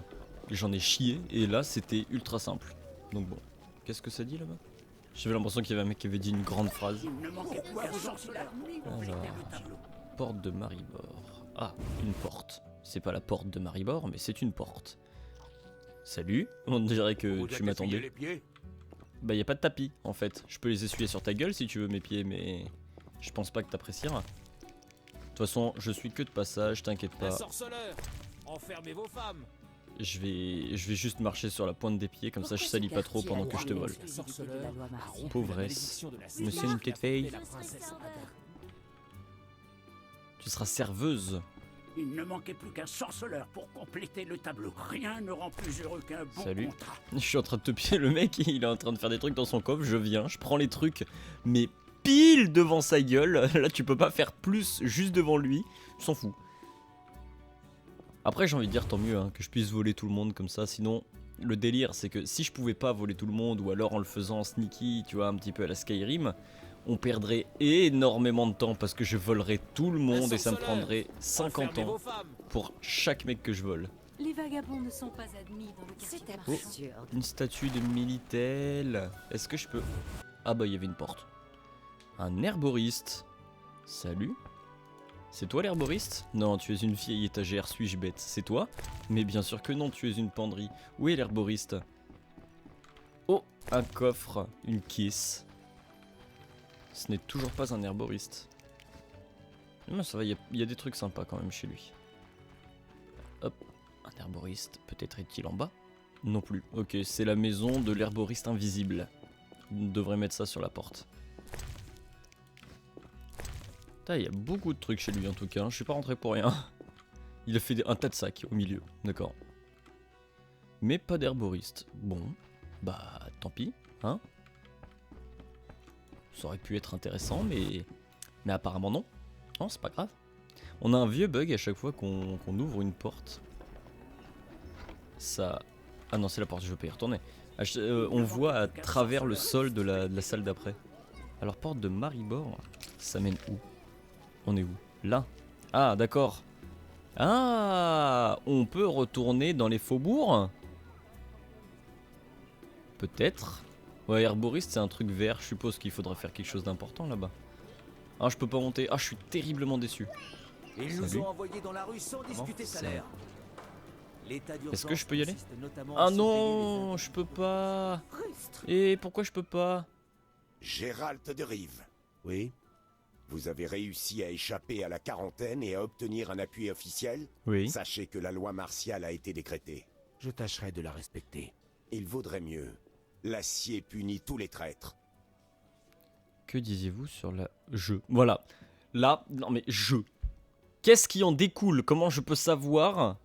j'en ai chié. Et là, c'était ultra simple. Donc bon, qu'est-ce que ça dit là-bas? J'avais l'impression qu'il y avait un mec qui avait dit une grande phrase. Alors, porte de Maribor. Ah, une porte. C'est pas la porte de Maribor, mais c'est une porte. Salut, on dirait que tu m'attendais. Bah y a pas de tapis en fait. Je peux les essuyer sur ta gueule si tu veux mes pieds, mais je pense pas que t'apprécieras. De toute façon, je suis que de passage, t'inquiète pas. Sorceleur, enfermez vos femmes. Je vais juste marcher sur la pointe des pieds, comme ça je salis pas trop pendant que je te vole. Pauvresse. Monsieur une petite fille. Tu seras serveuse. Il ne manquait plus qu'un sorceleur pour compléter le tableau. Rien ne rend plus heureux qu'un bon Salut. contrat. Je suis en train de te piller le mec, il est en train de faire des trucs dans son coffre, je viens, je prends les trucs, mais pile devant sa gueule. Là tu peux pas faire plus juste devant lui, je s'en fous. Après j'ai envie de dire tant mieux hein, que je puisse voler tout le monde comme ça, sinon le délire c'est que si je pouvais pas voler tout le monde ou alors en le faisant en sneaky, tu vois, un petit peu à la Skyrim, on perdrait énormément de temps parce que je volerais tout le monde et ça me prendrait 50 ans pour chaque mec que je vole. Les vagabonds ne sont pas admis dans le quartier marchand. Oh, une statue de Militel. Est-ce que je peux... Ah bah il y avait une porte. Un herboriste. Salut. C'est toi l'herboriste? Non, tu es une vieille étagère, suis-je bête? C'est toi? Mais bien sûr que non, tu es une penderie. Où est l'herboriste? Oh, un coffre, une caisse. Ce n'est toujours pas un herboriste. Mais ça va, il y a des trucs sympas quand même chez lui. Hop, un herboriste, peut-être est-il en bas? Non plus. Ok, c'est la maison de l'herboriste invisible. On devrait mettre ça sur la porte. Putain, il y a beaucoup de trucs chez lui en tout cas, je suis pas rentré pour rien. Il a fait un tas de sacs au milieu, d'accord. Mais pas d'herboriste. Bon, bah tant pis, hein. Ça aurait pu être intéressant, mais apparemment non. Non, c'est pas grave. On a un vieux bug à chaque fois qu'on ouvre une porte. Ça... Ah non, c'est la porte, je veux pas y retourner. On voit à travers le sol de la salle d'après. Alors, porte de Maribor, ça mène où? On est où? Là. Ah, d'accord. Ah, on peut retourner dans les faubourgs? Peut-être. Ouais, herboriste, c'est un truc vert. Je suppose qu'il faudrait faire quelque chose d'important là-bas. Ah, je peux pas monter. Ah, je suis terriblement déçu. Ils nous ont envoyés dans la rue sans discuter salaire. Est-ce que je peux y aller? Ah non, je peux pas. Et pourquoi je peux pas? Gérald de Rive. Oui. Vous avez réussi à échapper à la quarantaine et à obtenir un appui officiel? Oui. Sachez que la loi martiale a été décrétée. Je tâcherai de la respecter. Il vaudrait mieux. L'acier punit tous les traîtres. Que disiez-vous sur la jeu? Voilà. Là, non mais jeu. Qu'est-ce qui en découle? Comment je peux savoir?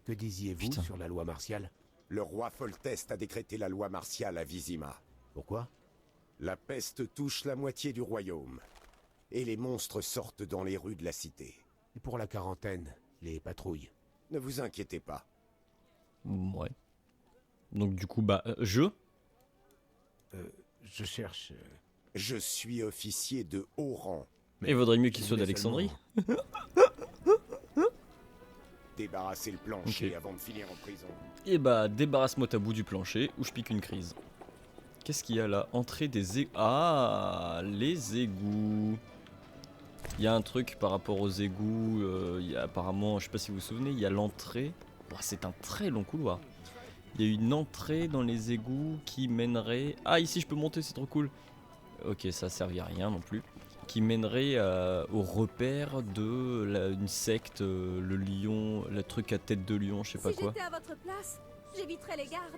Que disiez-vous sur la loi martiale? Le roi Foltest a décrété la loi martiale à Vizima. Pourquoi? La peste touche la moitié du royaume. Et les monstres sortent dans les rues de la cité. Et pour la quarantaine, les patrouilles? Ne vous inquiétez pas. Ouais. Donc du coup, bah, je cherche... Je suis officier de haut rang. Mais il vaudrait mieux qu'il soit d'Alexandrie. Débarrassez le plancher avant de finir en prison. Et bah, débarrasse-moi ta boue du plancher ou je pique une crise. Qu'est-ce qu'il y a là? Entrée des égouts. Ah, les égouts. Il y a un truc par rapport aux égouts. Il y a apparemment, je sais pas si vous vous souvenez, il y a l'entrée. Oh, c'est un très long couloir. Il y a une entrée dans les égouts qui mènerait... Ah, ici je peux monter, c'est trop cool. Ok, ça servait à rien non plus. Qui mènerait au repère de une secte, le lion, le truc à tête de lion, je sais pas quoi. Si j'étais à votre place, j'éviterais les gardes.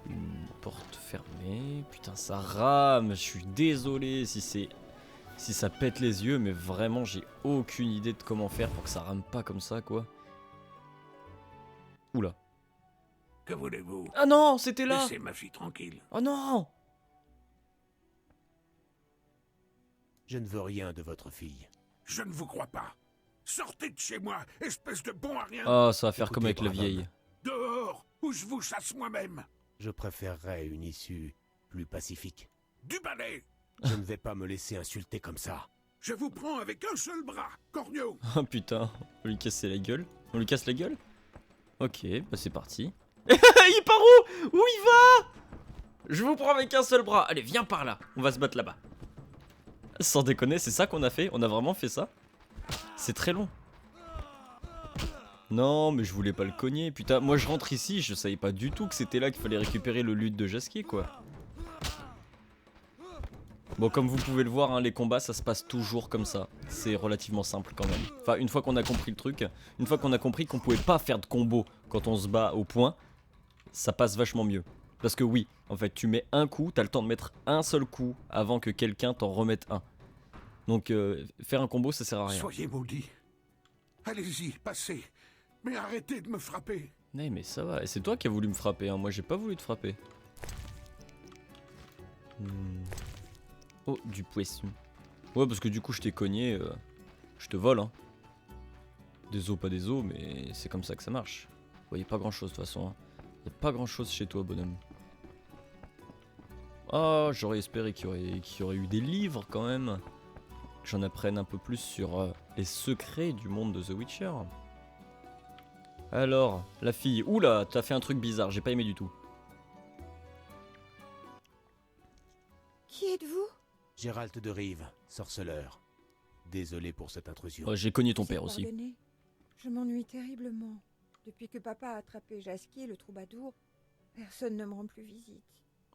Une porte fermée. Putain, ça rame. Je suis désolé si ça pète les yeux, mais vraiment, j'ai aucune idée de comment faire pour que ça rame pas comme ça, quoi. Oula. Que voulez-vous? Ah non, c'était là. Laissez ma fille tranquille. Oh non. Je ne veux rien de votre fille. Je ne vous crois pas. Sortez de chez moi, espèce de bon à rien. Oh, ça va faire Écoutez, comme avec la brave vieille. homme. Dehors, ou je vous chasse moi-même. Je préférerais une issue plus pacifique. Du balai. Je ne vais pas me laisser insulter comme ça. Je vous prends avec un seul bras, Cornio. Oh putain, on lui casse la gueule. On lui casse la gueule? Ok, bah c'est parti. Il part où? Où il va? Je vous prends avec un seul bras. Allez, viens par là. On va se battre là-bas. Sans déconner, c'est ça qu'on a fait? On a vraiment fait ça? C'est très long. Non, mais je voulais pas le cogner. Putain, moi je rentre ici, je savais pas du tout que c'était là qu'il fallait récupérer le luth de Jasquier, quoi. Bon, comme vous pouvez le voir, hein, les combats, ça se passe toujours comme ça. C'est relativement simple quand même. Enfin, une fois qu'on a compris le truc, une fois qu'on a compris qu'on pouvait pas faire de combo quand on se bat au point, ça passe vachement mieux. Parce que oui, en fait, tu mets un coup, t'as le temps de mettre un seul coup avant que quelqu'un t'en remette un. Donc, faire un combo, ça sert à rien. Soyez maudits. Allez-y, passez. Mais arrêtez de me frapper. Mais ça va, et c'est toi qui as voulu me frapper, hein. Moi j'ai pas voulu te frapper. Oh, du poisson. Ouais, parce que du coup je t'ai cogné, je te vole, hein. Des os, pas des os, mais c'est comme ça que ça marche. Ouais, y a pas grand chose de toute façon, hein. Y a pas grand chose chez toi, bonhomme. Oh, j'aurais espéré qu'il y aurait eu des livres quand même. Que j'en apprenne un peu plus sur les secrets du monde de The Witcher. Alors, la fille. Oula, t'as fait un truc bizarre, j'ai pas aimé du tout. Qui êtes-vous? Gérald de Rive, sorceleur. Désolé pour cette intrusion. Oh, j'ai cogné ton père aussi. Pardonnez. Je m'ennuie terriblement. Depuis que papa a attrapé Jasquier, le troubadour, personne ne me rend plus visite.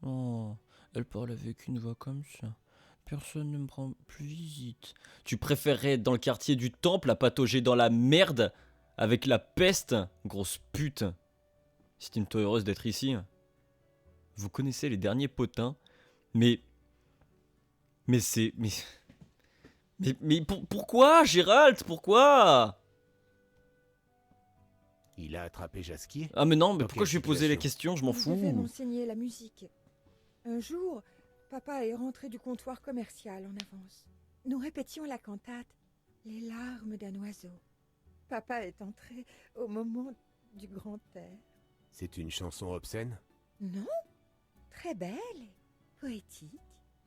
Oh, elle parle avec une voix comme ça. Personne ne me prend plus visite. Tu préférerais être dans le quartier du temple à patauger dans la merde avec la peste? Grosse pute. Estime-toi heureuse d'être ici. Vous connaissez les derniers potins. Mais c'est... Mais pourquoi, Gérald? Pourquoi? Il a attrapé Jasquier? Ah mais non, mais Dans pourquoi quelle je lui ai posé la situation? question? Je m'en Je vais fous. m'enseigner la musique. Un jour, papa est rentré du comptoir commercial en avance. Nous répétions la cantate « Les larmes d'un oiseau ». Papa est entré au moment du grand air. C'est une chanson obscène? Non, très belle et poétique.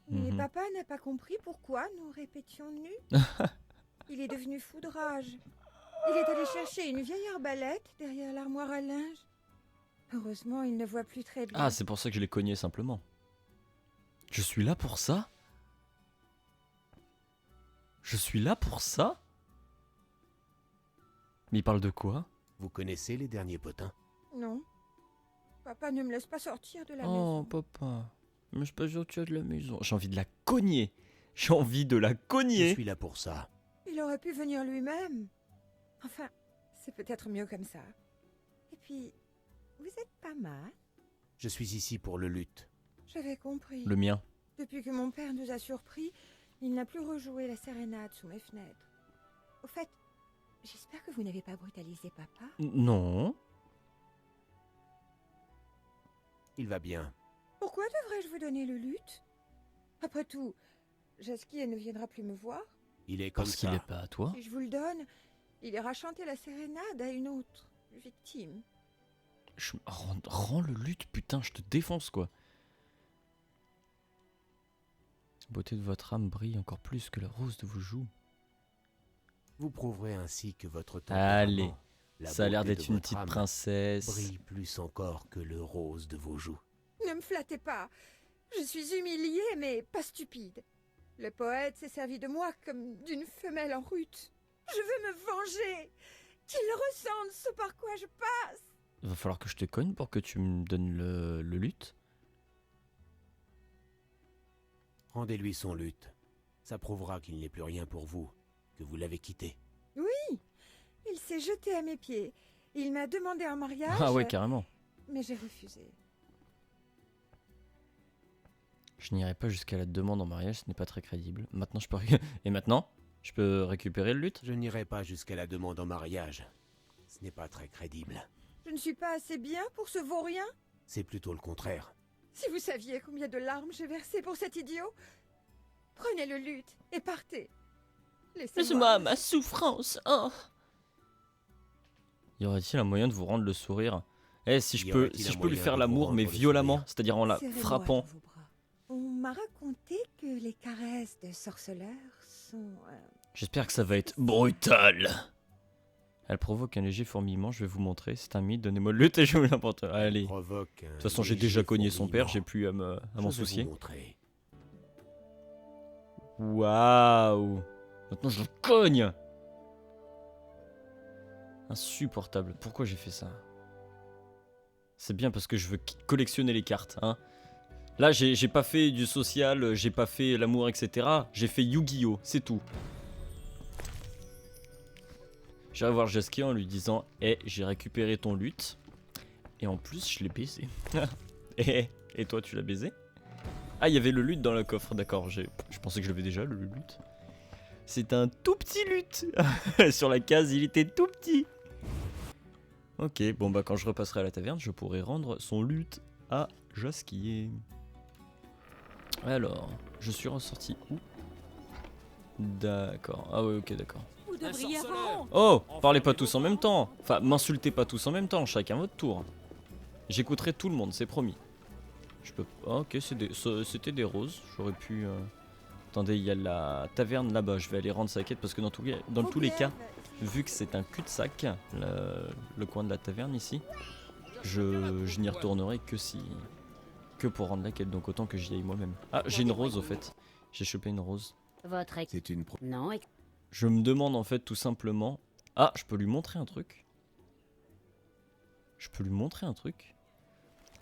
Mais papa n'a pas compris pourquoi nous répétions nus. Il est devenu fou de rage. Il est allé chercher une vieille arbalète derrière l'armoire à linge. Heureusement, il ne voit plus très bien. Ah, c'est pour ça que je l'ai cogné simplement. Je suis là pour ça? Je suis là pour ça? Mais il parle de quoi? Vous connaissez les derniers potins? Non. Papa ne me laisse pas sortir de la Oh, maison. papa. Mais je suis pas sortir de la maison. J'ai envie de la cogner. J'ai envie de la cogner. Je suis là pour ça. Il aurait pu venir lui-même. Enfin, c'est peut-être mieux comme ça. Et puis, vous êtes pas mal. Je suis ici pour le luth. J'avais compris. Le mien. Depuis que mon père nous a surpris, il n'a plus rejoué la sérénade sous mes fenêtres. Au fait, j'espère que vous n'avez pas brutalisé papa. Non. Il va bien. Pourquoi devrais-je vous donner le luth? Après tout, Jasquier ne viendra plus me voir. Il est comme Parce qu'il ça. est pas à toi. Si je vous le donne, il ira chanter la sérénade à une autre victime. Rends le luth, putain, je te défonce quoi. La beauté de votre âme brille encore plus que la rose de vos joues. Vous prouverez ainsi que votre Allez, tempérament, la ça a l'air beauté d'être de une votre petite âme, princesse. brille plus encore que le rose de vos joues. Ne me flattez pas. Je suis humiliée, mais pas stupide. Le poète s'est servi de moi comme d'une femelle en rut. Je veux me venger. Qu'il ressente ce par quoi je passe. Va falloir que je te cogne pour que tu me donnes le luth. Rendez-lui son luth. Ça prouvera qu'il n'est plus rien pour vous, que vous l'avez quitté. Oui, il s'est jeté à mes pieds. Il m'a demandé un mariage. Ah ouais, carrément. Mais j'ai refusé. Je n'irai pas jusqu'à la demande en mariage, ce n'est pas très crédible. Maintenant, je peux... Et maintenant, je peux récupérer le luth? Je n'irai pas jusqu'à la demande en mariage. Ce n'est pas très crédible. Je ne suis pas assez bien pour ce vaurien? C'est plutôt le contraire. Si vous saviez combien de larmes j'ai versées pour cet idiot. Prenez le luth et partez. Laissez-moi ma souffrance. Oh. Y aurait-il un moyen de vous rendre le sourire? Eh, si je peux lui faire l'amour, mais violemment, c'est-à-dire en la frappant. On m'a raconté que les caresses de sorceleurs sont... J'espère que ça va être brutal. Elle provoque un léger fourmillement, je vais vous montrer. C'est un mythe, donnez-moi le luth et je vous l'apporte. Allez. De toute façon, j'ai déjà cogné son père, j'ai plus à m'en soucier. Waouh. Maintenant, je le cogne. Insupportable. Pourquoi j'ai fait ça? C'est bien parce que je veux collectionner les cartes, hein. Là, j'ai pas fait du social, j'ai pas fait l'amour, etc. J'ai fait Yu-Gi-Oh, c'est tout. J'irai voir Jasquier en lui disant « Eh, j'ai récupéré ton luth. Et en plus, je l'ai baisé. » Et toi, tu l'as baisé? Ah, il y avait le luth dans le coffre, d'accord. Je pensais que je l'avais déjà, le luth. C'est un tout petit luth. Sur la case, il était tout petit. Ok, bon bah quand je repasserai à la taverne, je pourrai rendre son luth à Jasquier. Alors, je suis ressorti où? D'accord. Ah ouais, ok, d'accord. Oh, parlez pas tous en même temps. Enfin, m'insultez pas tous en même temps, chacun votre tour. J'écouterai tout le monde, c'est promis. Je peux... Oh, ok, c'était des roses, j'aurais pu... Attendez, il y a la taverne là-bas, je vais aller rendre sa quête parce que dans tous les cas, vu que c'est un cul-de-sac, le coin de la taverne ici, je n'y retournerai que pour rendre la quête, donc autant que j'y aille moi-même. Ah, j'ai une rose au fait, j'ai chopé une rose. C'est une... Non, Je me demande en fait tout simplement... Ah, je peux lui montrer un truc.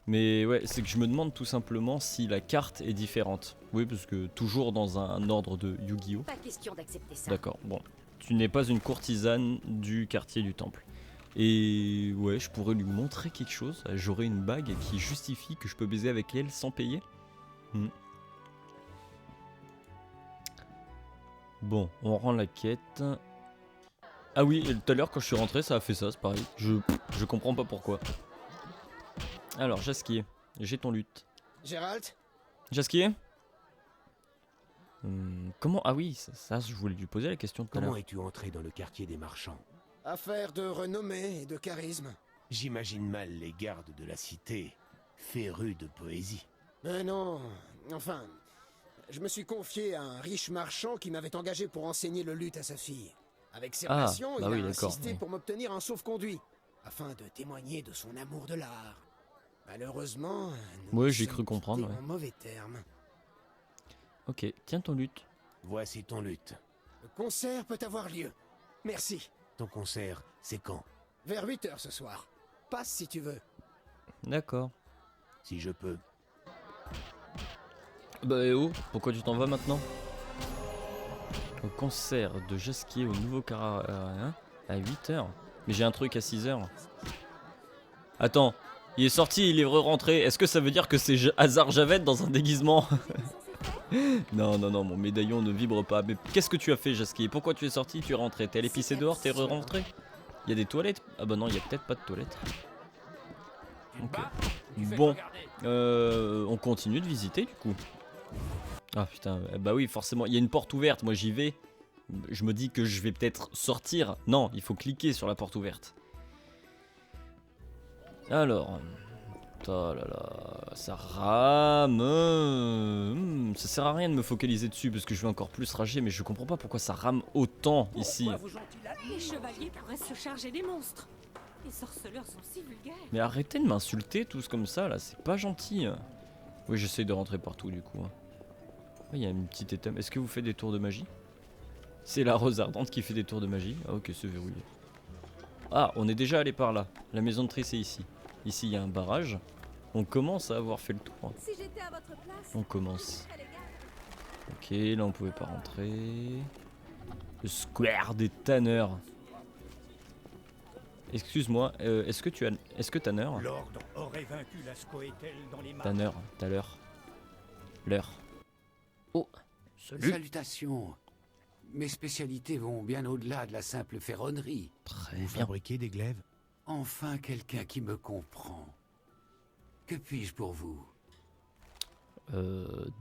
Mais ouais, c'est que je me demande tout simplement si la carte est différente. Oui, parce que toujours dans un ordre de Yu-Gi-Oh. Pas question d'accepter ça. D'accord, bon. Tu n'es pas une courtisane du quartier du temple. Et ouais, je pourrais lui montrer quelque chose. J'aurais une bague qui justifie que je peux baiser avec elle sans payer. Bon, on rend la quête. Ah oui, et tout à l'heure quand je suis rentré, ça a fait ça, c'est pareil. Je comprends pas pourquoi. Alors, Jasquier, j'ai ton luth. Gérald? Jasquier? Comment... Ah oui, ça, je voulais lui poser la question tout à l'heure. Comment es-tu entré dans le quartier des marchands? Affaire de renommée et de charisme. J'imagine mal les gardes de la cité, férus de poésie. Mais non, enfin... Je me suis confié à un riche marchand qui m'avait engagé pour enseigner le luth à sa fille. Avec ses relations, il a insisté pour m'obtenir un sauf-conduit, afin de témoigner de son amour de l'art. Malheureusement, ouais, j'ai cru comprendre. En mauvais termes. Ok, tiens ton luth. Voici ton luth. Le concert peut avoir lieu. Merci. Ton concert, c'est quand? Vers 8 h ce soir. Passe si tu veux. D'accord. Si je peux. Bah et oh, pourquoi tu t'en vas maintenant? Au concert de Jasquier au nouveau Carrara à 8 h. Mais j'ai un truc à 6 h. Attends, il est sorti, il est re-rentré. Est-ce que ça veut dire que c'est Hasard Javed dans un déguisement? Non, non, non, mon médaillon ne vibre pas. Mais qu'est-ce que tu as fait, Jasquier? Pourquoi tu es sorti? Tu es rentré? T'es allé pisser dehors? T'es re-rentré? Il y a des toilettes? Ah bah non, il y a peut-être pas de toilettes. Ok. Bon, on continue de visiter du coup. Ah putain, bah oui, forcément, il y a une porte ouverte, moi j'y vais. Je me dis que je vais peut-être sortir. Non, il faut cliquer sur la porte ouverte. Alors, oh là là, ça rame. Ça sert à rien de me focaliser dessus parce que je vais encore plus rager, mais je comprends pas pourquoi ça rame autant ici. Les chevaliers pourraient se charger des monstres. Les sorceleurs sont si vulgaires. Mais arrêtez de m'insulter tous comme ça là, c'est pas gentil. Oui, j'essaye de rentrer partout du coup. Il y a une petite étape. Est-ce que vous faites des tours de magie? C'est la rose ardente qui fait des tours de magie. Ah ok, c'est verrouillé. Ah, on est déjà allé par là. La maison de Triss est ici. Ici, il y a un barrage. On commence à avoir fait le tour. Si j'étais à votre place, On commence. je ferais les gars. Ok, là on pouvait pas rentrer. Le square des tanneurs. Excuse-moi, est-ce que Tanner? L'ordre aurait vaincu la Scoétel dans les mares. Tanner, tout à l'heure. L'heure. Oh, salut. Salutations. Mes spécialités vont bien au-delà de la simple ferronnerie. Très Vous fabriquez des glaives? Enfin quelqu'un qui me comprend. Que puis-je pour vous?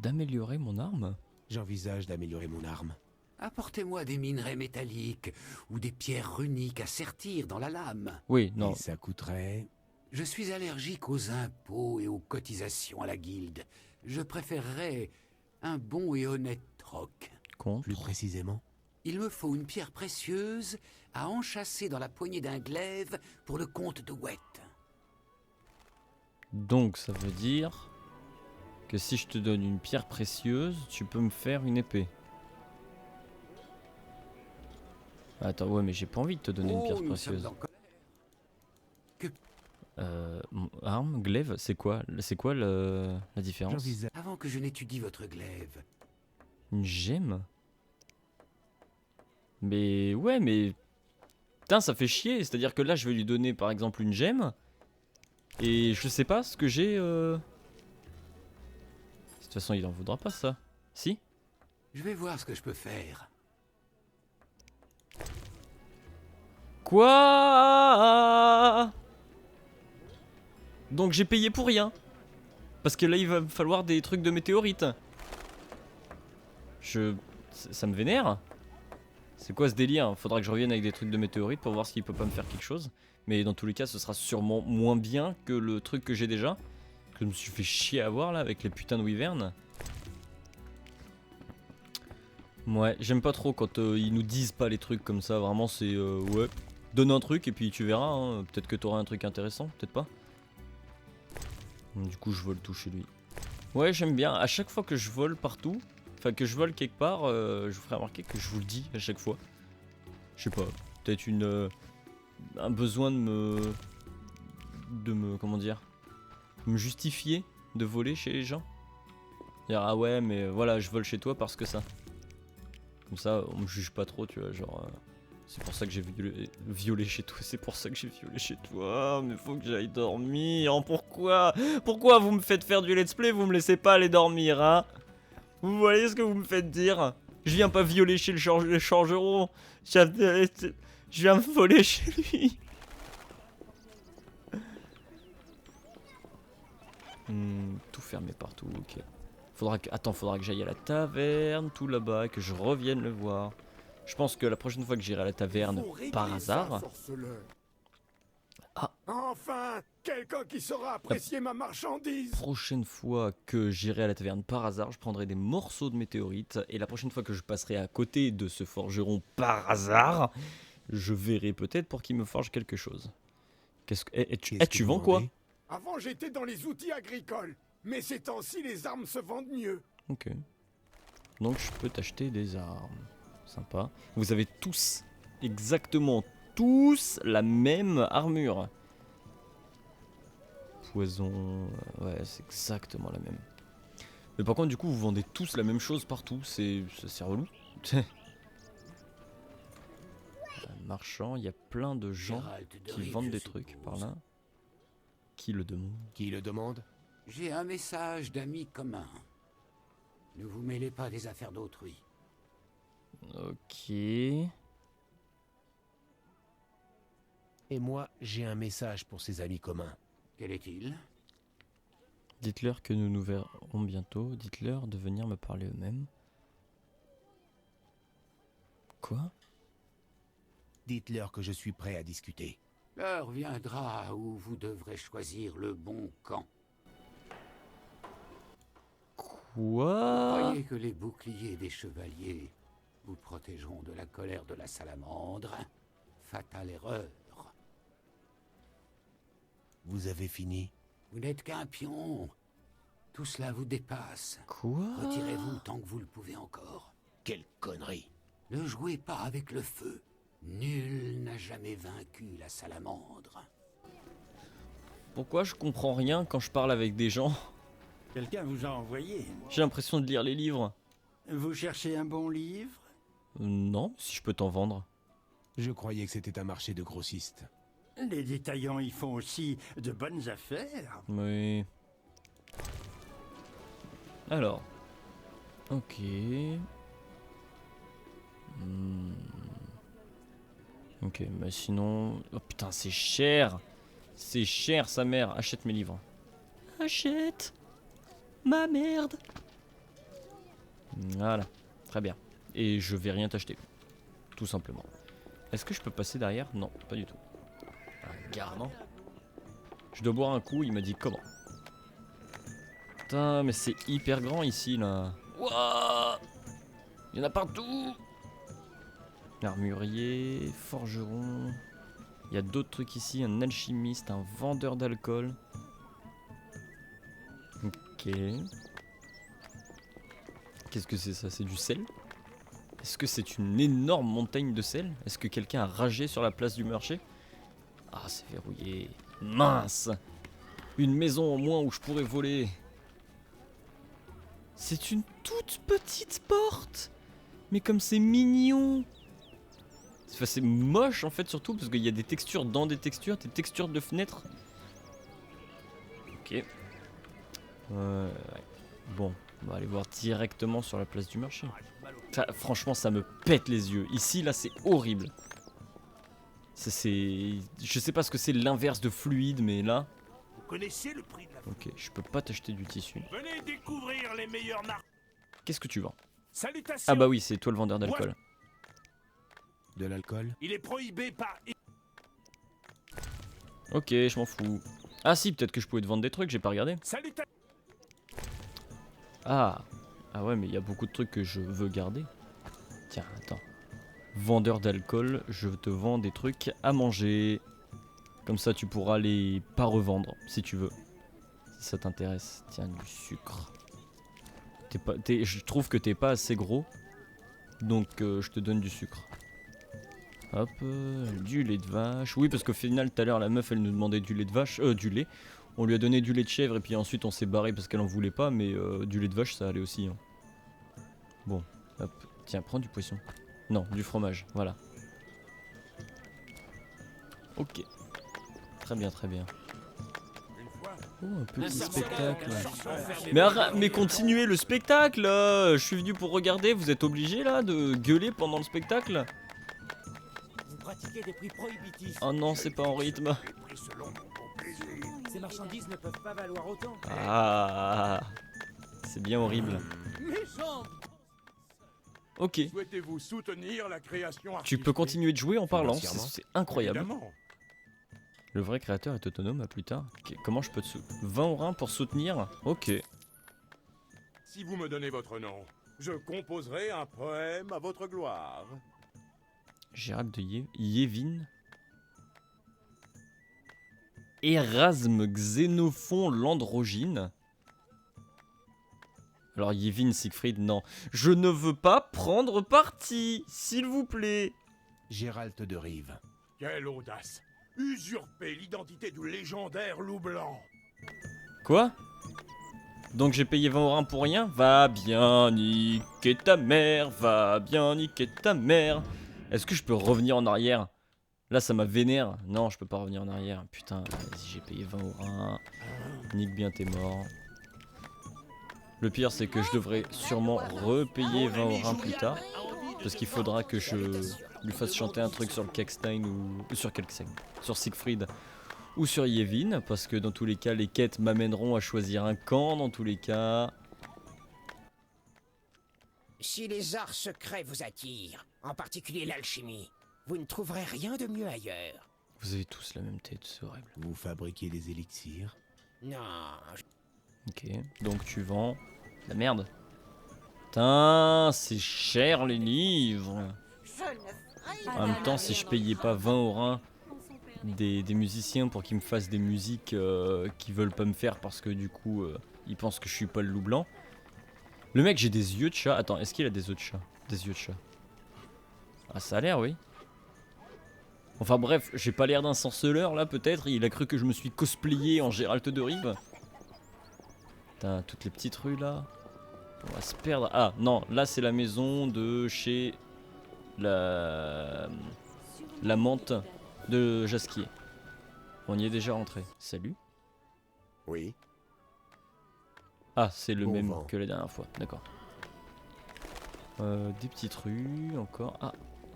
D'améliorer mon arme? J'envisage d'améliorer mon arme. Apportez-moi des minerais métalliques ou des pierres runiques à sertir dans la lame. Oui, non. Et ça coûterait... Je suis allergique aux impôts et aux cotisations à la guilde. Je préférerais un bon et honnête troc. Contre. Plus précisément? Il me faut une pierre précieuse à enchâsser dans la poignée d'un glaive pour le comte de Wet. Donc ça veut dire que si je te donne une pierre précieuse, tu peux me faire une épée. Attends, ouais, mais j'ai pas envie de te donner une pierre précieuse. Arme, glaive, c'est quoi la différence? Avant que je n'étudie votre glaive. Une gemme? Mais ouais, mais... Putain, ça fait chier. C'est-à-dire que là, je vais lui donner par exemple une gemme. Et je sais pas ce que j'ai... De toute façon, il en voudra pas ça. Si? Je vais voir ce que je peux faire. Quoi? Donc j'ai payé pour rien. Parce que là, il va me falloir des trucs de météorites. Ça me vénère. C'est quoi ce délire? Faudra que je revienne avec des trucs de météorites pour voir s'il peut pas me faire quelque chose. Mais dans tous les cas, ce sera sûrement moins bien que le truc que j'ai déjà. Que je me suis fait chier à voir là avec les putains de wyverns. Ouais, j'aime pas trop quand ils nous disent pas les trucs comme ça. Vraiment, c'est ouais, donne un truc et puis tu verras. Hein. Peut-être que t'auras un truc intéressant, peut-être pas. Du coup, je vole tout chez lui. Ouais, j'aime bien. À chaque fois que je vole partout, enfin que je vole quelque part, je vous ferai remarquer que je vous le dis à chaque fois. Je sais pas, peut-être un besoin de me comment dire, me justifier de voler chez les gens. Dire ah ouais mais voilà je vole chez toi parce que ça. Comme ça on me juge pas trop tu vois genre c'est pour ça que j'ai violé chez toi, c'est pour ça que j'ai violé chez toi, mais faut que j'aille dormir, pourquoi vous me faites faire du let's play, vous me laissez pas aller dormir hein? Vous voyez ce que vous me faites dire? Je viens pas violer chez le changeron, je viens me voler chez lui. Tout fermé partout, ok. Faudra que j'aille à la taverne, tout là-bas, et que je revienne le voir. Je pense que la prochaine fois que j'irai à la taverne, par hasard... Ah. Enfin, quelqu'un qui saura apprécier ma marchandise. Prochaine fois que j'irai à la taverne par hasard, je prendrai des morceaux de météorites. Et la prochaine fois que je passerai à côté de ce forgeron par hasard, je verrai peut-être pour qu'il me forge quelque chose. Tu vends quoi? Avant j'étais dans les outils agricoles, mais ces temps-ci les armes se vendent mieux. Ok. Donc je peux t'acheter des armes. Sympa. Vous avez tous, exactement tous, la même armure. Poison, ouais c'est exactement la même. Mais par contre du coup vous vendez tous la même chose partout, c'est relou. Marchand, il y a plein de gens qui vendent des trucs par là. Qui le demande? Qui le demande? J'ai un message d'amis communs. Ne vous mêlez pas des affaires d'autrui. Ok. Et moi, j'ai un message pour ces amis communs. Quel est-il? Dites-leur que nous nous verrons bientôt. Dites-leur de venir me parler eux-mêmes. Quoi? Dites-leur que je suis prêt à discuter. L'heure viendra où vous devrez choisir le bon camp. Quoi? Vous croyez que les boucliers des chevaliers vous protégeront de la colère de la salamandre? Fatale erreur. Vous avez fini? Vous n'êtes qu'un pion. Tout cela vous dépasse. Quoi? Retirez-vous tant que vous le pouvez encore. Quelle connerie! Ne jouez pas avec le feu. Nul n'a jamais vaincu la salamandre. Pourquoi je comprends rien quand je parle avec des gens? Quelqu'un vous a envoyé. J'ai l'impression de lire les livres. Vous cherchez un bon livre? Non, si je peux t'en vendre. Je croyais que c'était un marché de grossistes. Les détaillants y font aussi de bonnes affaires. Oui. Alors. Ok. Ok, mais sinon... Oh putain, c'est cher. C'est cher, sa mère. Achète mes livres. Achète ma merde. Voilà, très bien. Et je vais rien t'acheter. Tout simplement. Est-ce que je peux passer derrière? Non, pas du tout. Garnement. Je dois boire un coup, il m'a dit comment. Putain, mais c'est hyper grand ici, là. Wouah! Il y en a partout! Armurier, forgeron. Il y a d'autres trucs ici, un alchimiste, un vendeur d'alcool. Ok. Qu'est-ce que c'est ça? C'est du sel? Est-ce que c'est une énorme montagne de sel? Est-ce que quelqu'un a ragé sur la place du marché? Ah, c'est verrouillé. Mince! Une maison au moins où je pourrais voler. C'est une toute petite porte! Mais comme c'est mignon! Enfin, c'est moche en fait, surtout parce qu'il y a des textures dans des textures de fenêtres. Ok. Ouais. Bon, on va aller voir directement sur la place du marché. Ça, franchement, ça me pète les yeux. Ici, là, c'est horrible. Je sais pas ce que c'est l'inverse de fluide, mais là... Vous connaissez le prix de la... Ok, je peux pas t'acheter du tissu. Venez découvrir les meilleurs marques. Qu'est-ce que tu vends? Salutations. Ah bah oui, c'est toi le vendeur d'alcool. De l'alcool? Il est prohibé par... Ok, je m'en fous. Ah si, peut-être que je pouvais te vendre des trucs, j'ai pas regardé. Salutations. Ah. Ah ouais, mais il y a beaucoup de trucs que je veux garder. Tiens, attends. Vendeur d'alcool, je te vends des trucs à manger. Comme ça, tu pourras les pas revendre, si tu veux. Si ça t'intéresse. Tiens, du sucre. Je trouve que t'es pas assez gros. Donc, je te donne du sucre. Hop, du lait de vache. Oui, parce qu'au final, tout à l'heure, la meuf, elle nous demandait du lait de vache. Du lait. On lui a donné du lait de chèvre et puis ensuite on s'est barré parce qu'elle en voulait pas, mais du lait de vache ça allait aussi. Hein. Bon, hop, tiens, prends du poisson. Non, du fromage, voilà. Ok. Très bien, très bien. Oh, un petit spectacle. Mais continuez le spectacle. Je suis venu pour regarder, vous êtes obligé là de gueuler pendant le spectacle? Vous pratiquez des prix prohibitifs. Oh non, c'est pas en rythme. Ces marchandises ne peuvent pas valoir autant. Ah, c'est bien horrible. Ok. Souhaitez-vous soutenir la création Tu peux continuer de jouer en parlant, c'est incroyable. Évidemment. Le vrai créateur est autonome, à plus tard. Okay. Comment je peux te soutenir? 20 orins pour soutenir? Ok. Si vous me donnez votre nom, je composerai un poème à votre gloire. Gérald de Yévin. Erasme Xénophon l'androgyne. Alors Yévin Siegfried, non. Je ne veux pas prendre parti, s'il vous plaît. Gérald de Rive. Quelle audace! Usurper l'identité du légendaire loup blanc. Quoi? Donc j'ai payé 20 orins pour rien? Va bien niquer ta mère, va bien niquer ta mère. Est-ce que je peux revenir en arrière? Là ça m'a vénère. Non, je peux pas revenir en arrière. Putain, vas-y, j'ai payé 20 orins. Nique bien, t'es mort. Le pire c'est que je devrais sûrement repayer 20 orins plus tard. Parce qu'il faudra que je lui fasse chanter un truc sur le Kekstein ou sur Kekstein, sur Siegfried ou sur Yévin. Parce que dans tous les cas les quêtes m'amèneront à choisir un camp dans tous les cas. Si les arts secrets vous attirent, en particulier l'alchimie, vous ne trouverez rien de mieux ailleurs. Vous avez tous la même tête, c'est horrible. Vous fabriquez des élixirs? Non. Ok, donc tu vends la merde. Putain, c'est cher les livres. En même temps, si je payais pas 20 orins des musiciens pour qu'ils me fassent des musiques qu'ils veulent pas me faire parce que du coup ils pensent que je suis pas le loup blanc. Le mec, j'ai des yeux de chat. Attends, est-ce qu'il a des yeux de chat? Des yeux de chat. Ah, ça a l'air, oui. Enfin bref, j'ai pas l'air d'un sorceleur là peut-être. Il a cru que je me suis cosplayé en Gérald de Rive. Putain, toutes les petites rues là. On va se perdre. Ah non, là c'est la maison de chez la menthe de Jasquier. On y est déjà rentré. Salut. Oui. Ah, c'est le Bon même vent. que la dernière fois, d'accord. Des petites rues encore. Ah,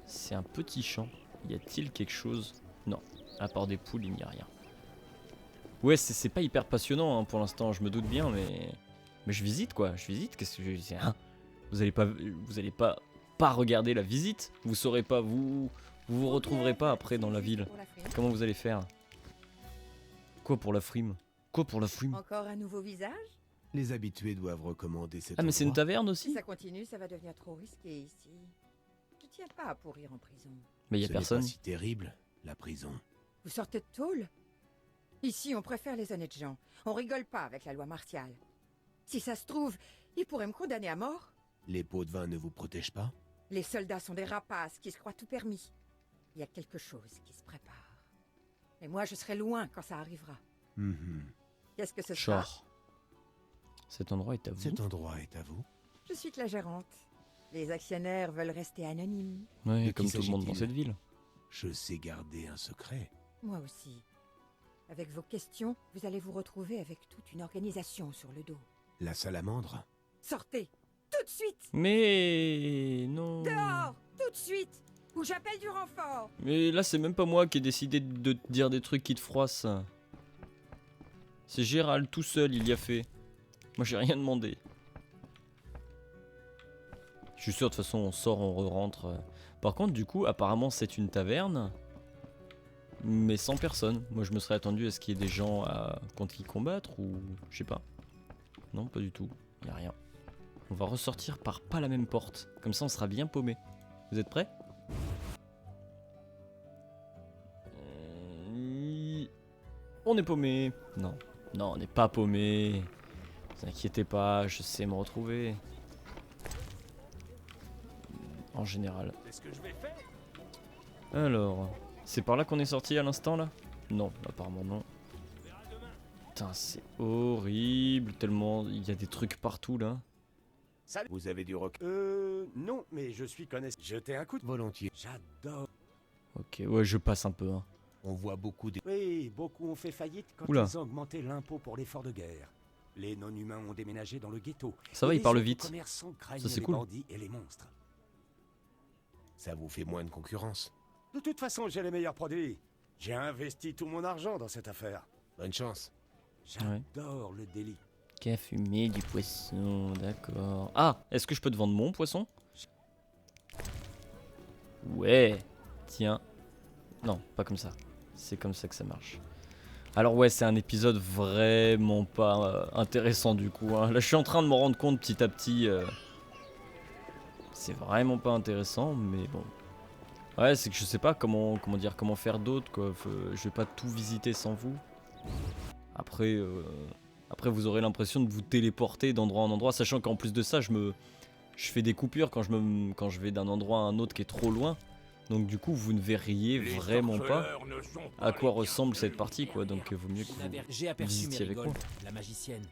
c'est un petit champ. Y a-t-il quelque chose? Non, à part des poules, il n'y a rien. Ouais, c'est pas hyper passionnant hein, pour l'instant, je me doute bien, mais je visite quoi, je visite. Qu'est-ce que je dis hein? Vous allez pas regarder la visite. Vous saurez pas, vous retrouverez pas après dans la ville. Comment vous allez faire? Quoi pour la frime? Quoi pour la frime? Encore un nouveau visage? Les habitués doivent recommander cet Ah mais c'est une endroit. taverne Si aussi? ça continue, ça va devenir trop risqué ici. Je tiens pas à pourrir en prison. Mais y a Ce n'est personne. pas si terrible, la prison. Vous sortez de tôle? Ici, on préfère les honnêtes gens. On rigole pas avec la loi martiale. Si ça se trouve, ils pourraient me condamner à mort. Les pots de vin ne vous protègent pas? Les soldats sont des rapaces qui se croient tout permis. Il y a quelque chose qui se prépare. Et moi, je serai loin quand ça arrivera. Qu'est-ce que ce sera? Genre. Cet endroit est à vous. Cet endroit est à vous? Je suis que la gérante. Les actionnaires veulent rester anonymes. Ouais, De comme qui tout le monde dans s'agit-il? cette ville. Je sais garder un secret. Moi aussi. Avec vos questions, vous allez vous retrouver avec toute une organisation sur le dos. La salamandre? Sortez! Tout de suite! Mais non. Dehors! Tout de suite! Ou j'appelle du renfort! Mais là, c'est même pas moi qui ai décidé de te dire des trucs qui te froissent. C'est Gérald tout seul, il y a fait. Moi, j'ai rien demandé. Je suis sûr, de toute façon, on sort, on re-rentre. Par contre, du coup, apparemment, c'est une taverne. Mais sans personne. Moi, je me serais attendu à ce qu'il y ait des gens contre qui combattre ou... Je sais pas. Non, pas du tout. Y a rien. On va ressortir par pas la même porte. Comme ça, on sera bien paumé. Vous êtes prêts? On est paumé. Non. Non, on n'est pas paumé. Ne vous inquiétez pas, je sais me retrouver. En général. Alors, c'est par là qu'on est sorti à l'instant là? Non, apparemment non. Putain, c'est horrible, tellement il y a des trucs partout là. Salut. Vous avez du rock? Non, mais je suis connaisseur. Jetez un coup de... Volontiers. J'adore. Ok, ouais, je passe un peu. Hein. On voit beaucoup de... Oui, beaucoup ont fait faillite quand Oula. ils ont augmenté l'impôt pour l'effort de guerre. Les non-humains ont déménagé dans le ghetto. Ça va, Et il les parle autres vite. commerçants craignent Ça, c'est les cool. bandits et les monstres. Ça vous fait moins de concurrence. De toute façon, j'ai les meilleurs produits. J'ai investi tout mon argent dans cette affaire. Bonne chance. J'adore le délit. Qu'à fumer du poisson, d'accord. Ah, est-ce que je peux te vendre mon poisson? Ouais, tiens. Non, pas comme ça. C'est comme ça que ça marche. Alors ouais, c'est un épisode vraiment pas intéressant du coup. Hein. Là, je suis en train de me rendre compte petit à petit. C'est vraiment pas intéressant, mais bon. Ouais, c'est que je sais pas comment faire d'autre quoi. Je vais pas tout visiter sans vous. Après, vous aurez l'impression de vous téléporter d'endroit en endroit, sachant qu'en plus de ça, je fais des coupures quand je vais d'un endroit à un autre qui est trop loin. Donc du coup, vous ne verriez vraiment pas à quoi ressemble cette partie, quoi. Donc vaut mieux que J'ai vous aperçu visitiez avec moi. Mérigol, la magicienne.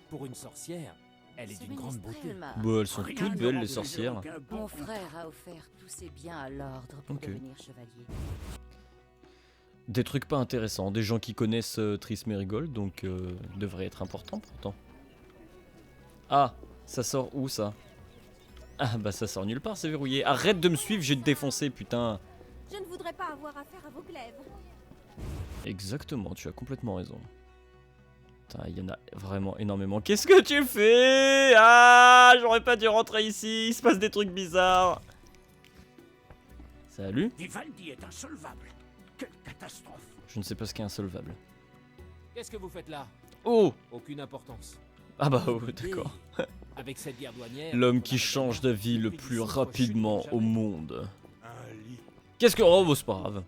Pour une sorcière, elle est d'une grande beauté. Bon, elles sont toutes belles les sorcières. Mon frère a offert tous ses biens à l'ordre pour Ok. devenir chevalier. Des trucs pas intéressants, des gens qui connaissent Triss Merigold, donc devrait être important pourtant. Ah, ça sort où ça? Ah bah ça sort nulle part, c'est verrouillé. Arrête de me suivre, j'ai te défoncé, putain. Je ne voudrais pas avoir affaire à vos glaives. Exactement, tu as complètement raison. Putain, il y en a vraiment énormément. Qu'est-ce que tu fais? Ah, j'aurais pas dû rentrer ici, il se passe des trucs bizarres. Salut. Vivaldi est insolvable. Quelle catastrophe. Je ne sais pas ce qu'est insolvable. Qu'est-ce que vous faites là? Oh! Aucune importance. Ah bah oh, d'accord. Avec cette guerre douanière... L'homme qui change d'avis le plus rapidement au monde. Qu'est-ce que... Oh, bah, c'est pas grave.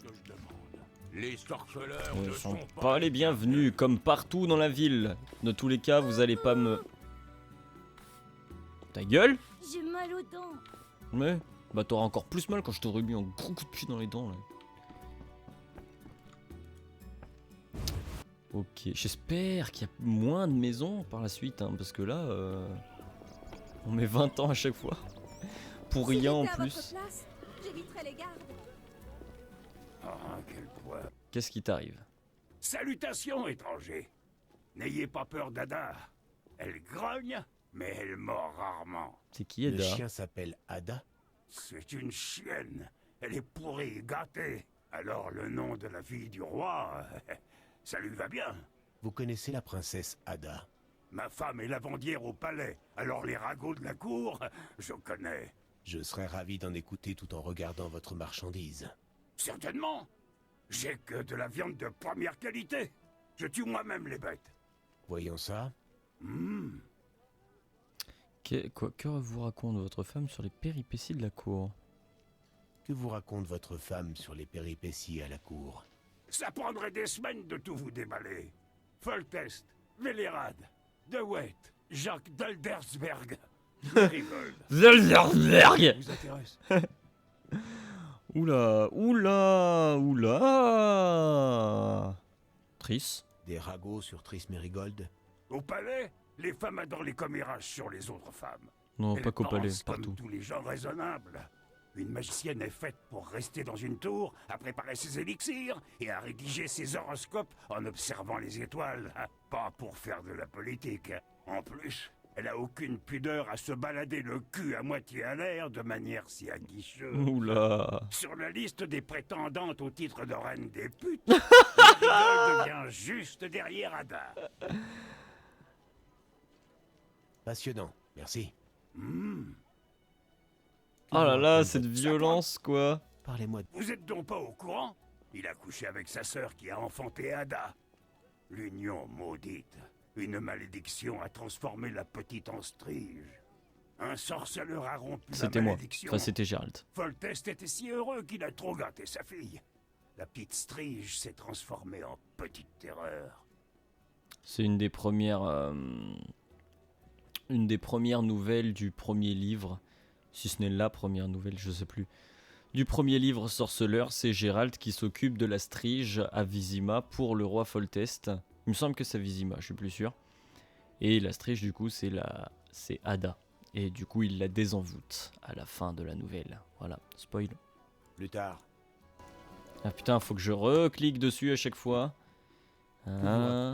Les sorceleurs Ils ne sont pas les bienvenus, comme partout dans la ville. Dans tous les cas, vous allez pas me... Ta gueule? J'ai mal aux dents. Ouais. Bah t'auras encore plus mal quand je t'aurais mis un gros coup de pied dans les dents, là. Ok, j'espère qu'il y a moins de maisons par la suite, hein, parce que là, on met 20 ans à chaque fois. Pour Si rien en j'étais à votre plus. place, j'éviterais les gardes. Ah, quel poids. Qu'est-ce qui t'arrive? Salutations, étrangers. N'ayez pas peur d'Ada. Elle grogne, mais elle mord rarement. C'est qui Le Ada? chien s'appelle Ada. C'est une chienne. Elle est pourrie, gâtée. Alors le nom de la fille du roi, ça lui va bien. Vous connaissez la princesse Ada? Ma femme est lavandière au palais, alors les ragots de la cour, je connais. Je serais ravi d'en écouter tout en regardant votre marchandise. Certainement. J'ai que de la viande de première qualité. Je tue moi-même les bêtes. Voyons ça. Que vous raconte votre femme sur les péripéties de la cour? Que vous raconte votre femme sur les péripéties à la cour? Ça prendrait des semaines de tout vous déballer. Foltest, Vélérad, De Wet, Jacques d'Aldersberg. Zaldersberg. Vous intéresse? Oula, oula, oula. Triss. Des ragots sur Triss Mérigold? Au palais, les femmes adorent les commérages sur les autres femmes. Non, Elles pas qu'au palais, pensent partout. comme tous les gens raisonnables. Une magicienne est faite pour rester dans une tour, à préparer ses élixirs et à rédiger ses horoscopes en observant les étoiles. Pas pour faire de la politique. En plus, elle a aucune pudeur à se balader le cul à moitié à l'air de manière si aguicheuse. Oula. Sur la liste des prétendantes au titre de reine des putes, Mérigold devient juste derrière Ada. Passionnant, merci. Oh là là, cette violence quoi. Parlez-moi. Vous êtes donc pas au courant? Il a couché avec sa sœur qui a enfanté Ada. L'union maudite. Une malédiction a transformé la petite en Strige. Un sorceleur a rompu la C'était moi. malédiction. Enfin, c'était Gérald. Foltest était si heureux qu'il a trop gâté sa fille. La petite Strige s'est transformée en petite terreur. C'est une des premières nouvelles du premier livre, si ce n'est la première nouvelle, je sais plus. Du premier livre Sorceleur, c'est Gérald qui s'occupe de la Strige à Vizima pour le roi Foltest. Il me semble que c'est Vizima, je suis plus sûr. Et la Strige du coup c'est Ada. Et du coup il la désenvoûte à la fin de la nouvelle. Voilà, spoil. Plus tard. Ah putain, faut que je reclique dessus à chaque fois. Ça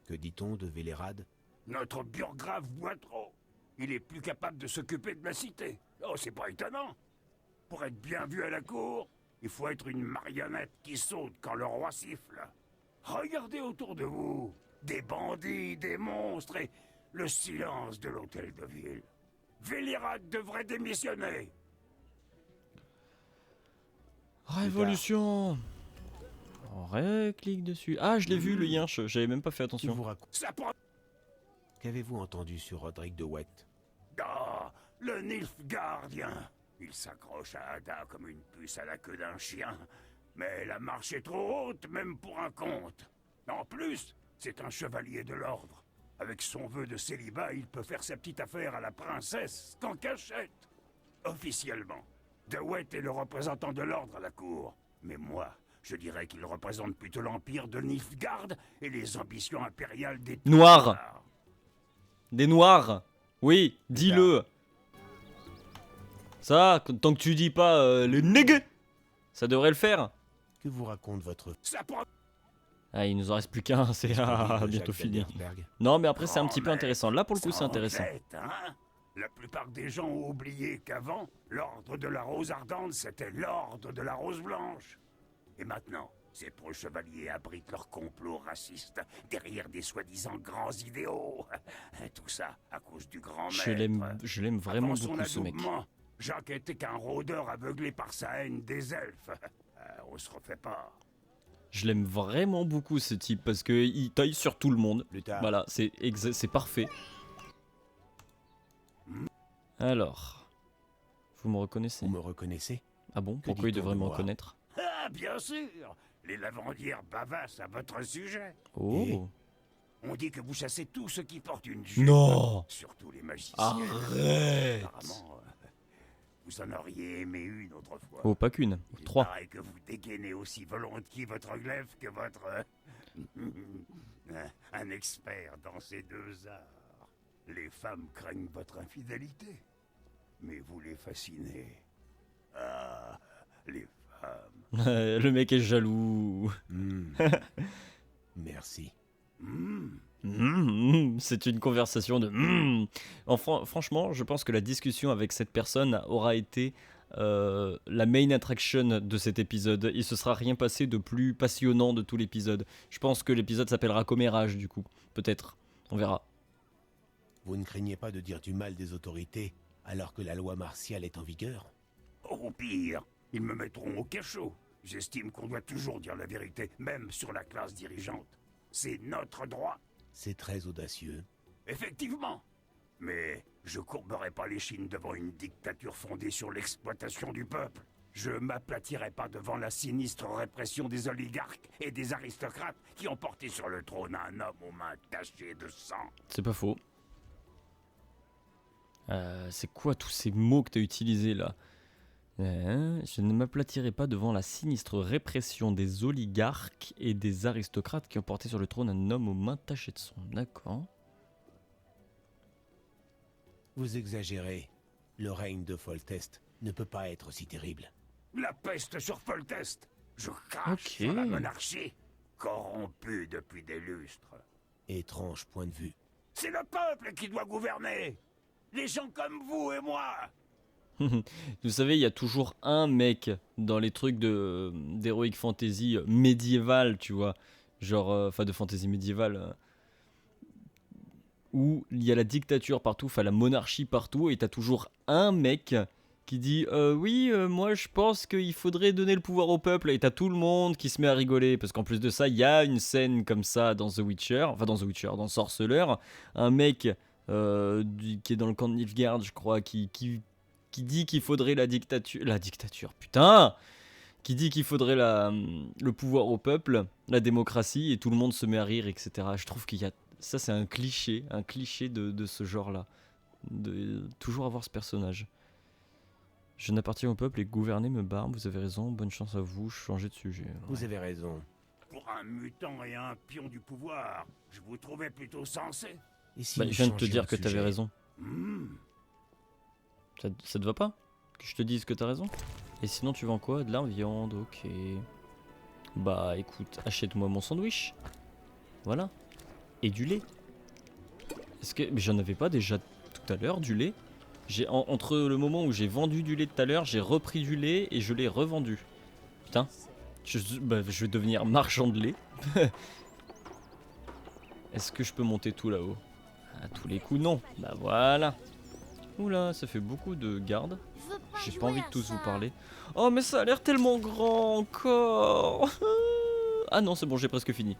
Que dit-on de Vélérad? Notre burgrave boit trop. Il est plus capable de s'occuper de la cité. Oh, c'est pas étonnant. Pour être bien vu à la cour, il faut être une marionnette qui saute quand le roi siffle. Regardez autour de vous. Des bandits, des monstres et le silence de l'hôtel de ville. Vélérad devrait démissionner. Révolution. On reclique dessus. Ah, je l'ai vu le yinche, j'avais même pas fait attention. Qu'avez-vous entendu sur Roderick de Wet? Ah, le Nilfgaardien. Il s'accroche à Ada comme une puce à la queue d'un chien. Mais la marche est trop haute, même pour un comte. En plus, c'est un chevalier de l'ordre. Avec son vœu de célibat, il peut faire sa petite affaire à la princesse qu'en cachette. Officiellement, De Wet est le représentant de l'ordre à la cour. Mais moi, je dirais qu'il représente plutôt l'empire de Nilfgaard et les ambitions impériales des Noirs. Des noirs. Oui, dis-le. Ça, tant que tu dis pas les nègres, ça devrait le faire. Que vous raconte votre... Ah, il nous en reste plus qu'un, c'est bientôt fini. Non, mais après c'est un petit peu intéressant. Là, pour le coup, c'est intéressant. La plupart des gens ont oublié qu'avant, l'ordre de la Rose Ardente, c'était l'ordre de la Rose Blanche. Et maintenant, ces pro-chevaliers abritent leurs complots racistes derrière des soi-disant grands idéaux. Tout ça à cause du grand maître. Je l'aime vraiment Avant son beaucoup, ce mec. adoubement, Jacques était qu'un rôdeur aveuglé par sa haine des elfes. On se refait pas. Je l'aime vraiment beaucoup, ce type, parce qu'il taille sur tout le monde. Voilà, c'est parfait. Alors, vous me reconnaissez? Vous me reconnaissez? Ah bon? Pourquoi il devrait me reconnaître? Ah, bien sûr. Les lavandières bavassent à votre sujet. Oh. On dit que vous chassez tout ce qui porte une jupe. Non. Surtout les magiciens. Arrête. Apparemment, vous en auriez aimé une autrefois. Oh, pas qu'une. 3. Il paraît que vous dégainez aussi volontiers votre glaive que votre Un expert dans ces deux arts. Les femmes craignent votre infidélité, mais vous les fascinez. Ah, les femmes. Le mec est jaloux. Merci. C'est une conversation de franchement, je pense que la discussion avec cette personne aura été la main attraction de cet épisode. Il se sera rien passé de plus passionnant de tout l'épisode. Je pense que l'épisode s'appellera Commérage du coup. Peut-être. On verra. Vous ne craignez pas de dire du mal des autorités alors que la loi martiale est en vigueur? Au pire, ils me mettront au cachot. J'estime qu'on doit toujours dire la vérité, même sur la classe dirigeante. C'est notre droit. C'est très audacieux. Effectivement. Mais je courberai pas les chines devant une dictature fondée sur l'exploitation du peuple. Je m'aplatirai pas devant la sinistre répression des oligarques et des aristocrates qui ont porté sur le trône un homme aux mains tachées de sang. C'est pas faux. C'est quoi tous ces mots que t'as utilisés là? Je ne m'aplatirai pas devant la sinistre répression des oligarques et des aristocrates qui ont porté sur le trône un homme aux mains tachées de sang. D'accord. Vous exagérez. Le règne de Foltest ne peut pas être si terrible. La peste sur Foltest. Je crache sur la monarchie, corrompue depuis des lustres. Étrange point de vue. C'est le peuple qui doit gouverner. Les gens comme vous et moi. Vous savez, il y a toujours un mec dans les trucs d'Heroic Fantasy médiéval, tu vois. Genre, enfin de fantasy médiévale. Où il y a la dictature partout, enfin la monarchie partout. Et t'as toujours un mec qui dit oui, moi je pense qu'il faudrait donner le pouvoir au peuple. Et t'as tout le monde qui se met à rigoler. Parce qu'en plus de ça, il y a une scène comme ça dans The Witcher. Enfin dans The Witcher, dans Sorceleur. Un mec qui est dans le camp de Nilfgaard, je crois, qui dit qu'il faudrait la dictature, putain, qui dit qu'il faudrait le pouvoir au peuple, la démocratie, et tout le monde se met à rire, etc. Je trouve qu'il y a, ça c'est un cliché de ce genre-là, de toujours avoir ce personnage. Je n'appartiens au peuple et gouverner me barbe, vous avez raison, bonne chance à vous, changez de sujet. Ouais. Vous avez raison. Pour un mutant et un pion du pouvoir, je vous trouvais plutôt sensé. Et si je viens de te dire que t'avais raison. Ça te va pas que je te dise que t'as raison? Et sinon tu vends quoi? De la viande, ok. Bah écoute, achète-moi mon sandwich. Voilà. Et du lait. Est-ce que... Mais j'en avais pas déjà tout à l'heure du lait? Entre le moment où j'ai vendu du lait tout à l'heure, j'ai repris du lait et je l'ai revendu. Putain. Je vais devenir marchand de lait. Est-ce que je peux monter tout là-haut? À tous les coups non. Bah voilà. Oula, ça fait beaucoup de gardes. J'ai pas envie de tous vous parler. Oh mais ça a l'air tellement grand encore. Ah non c'est bon, j'ai presque fini.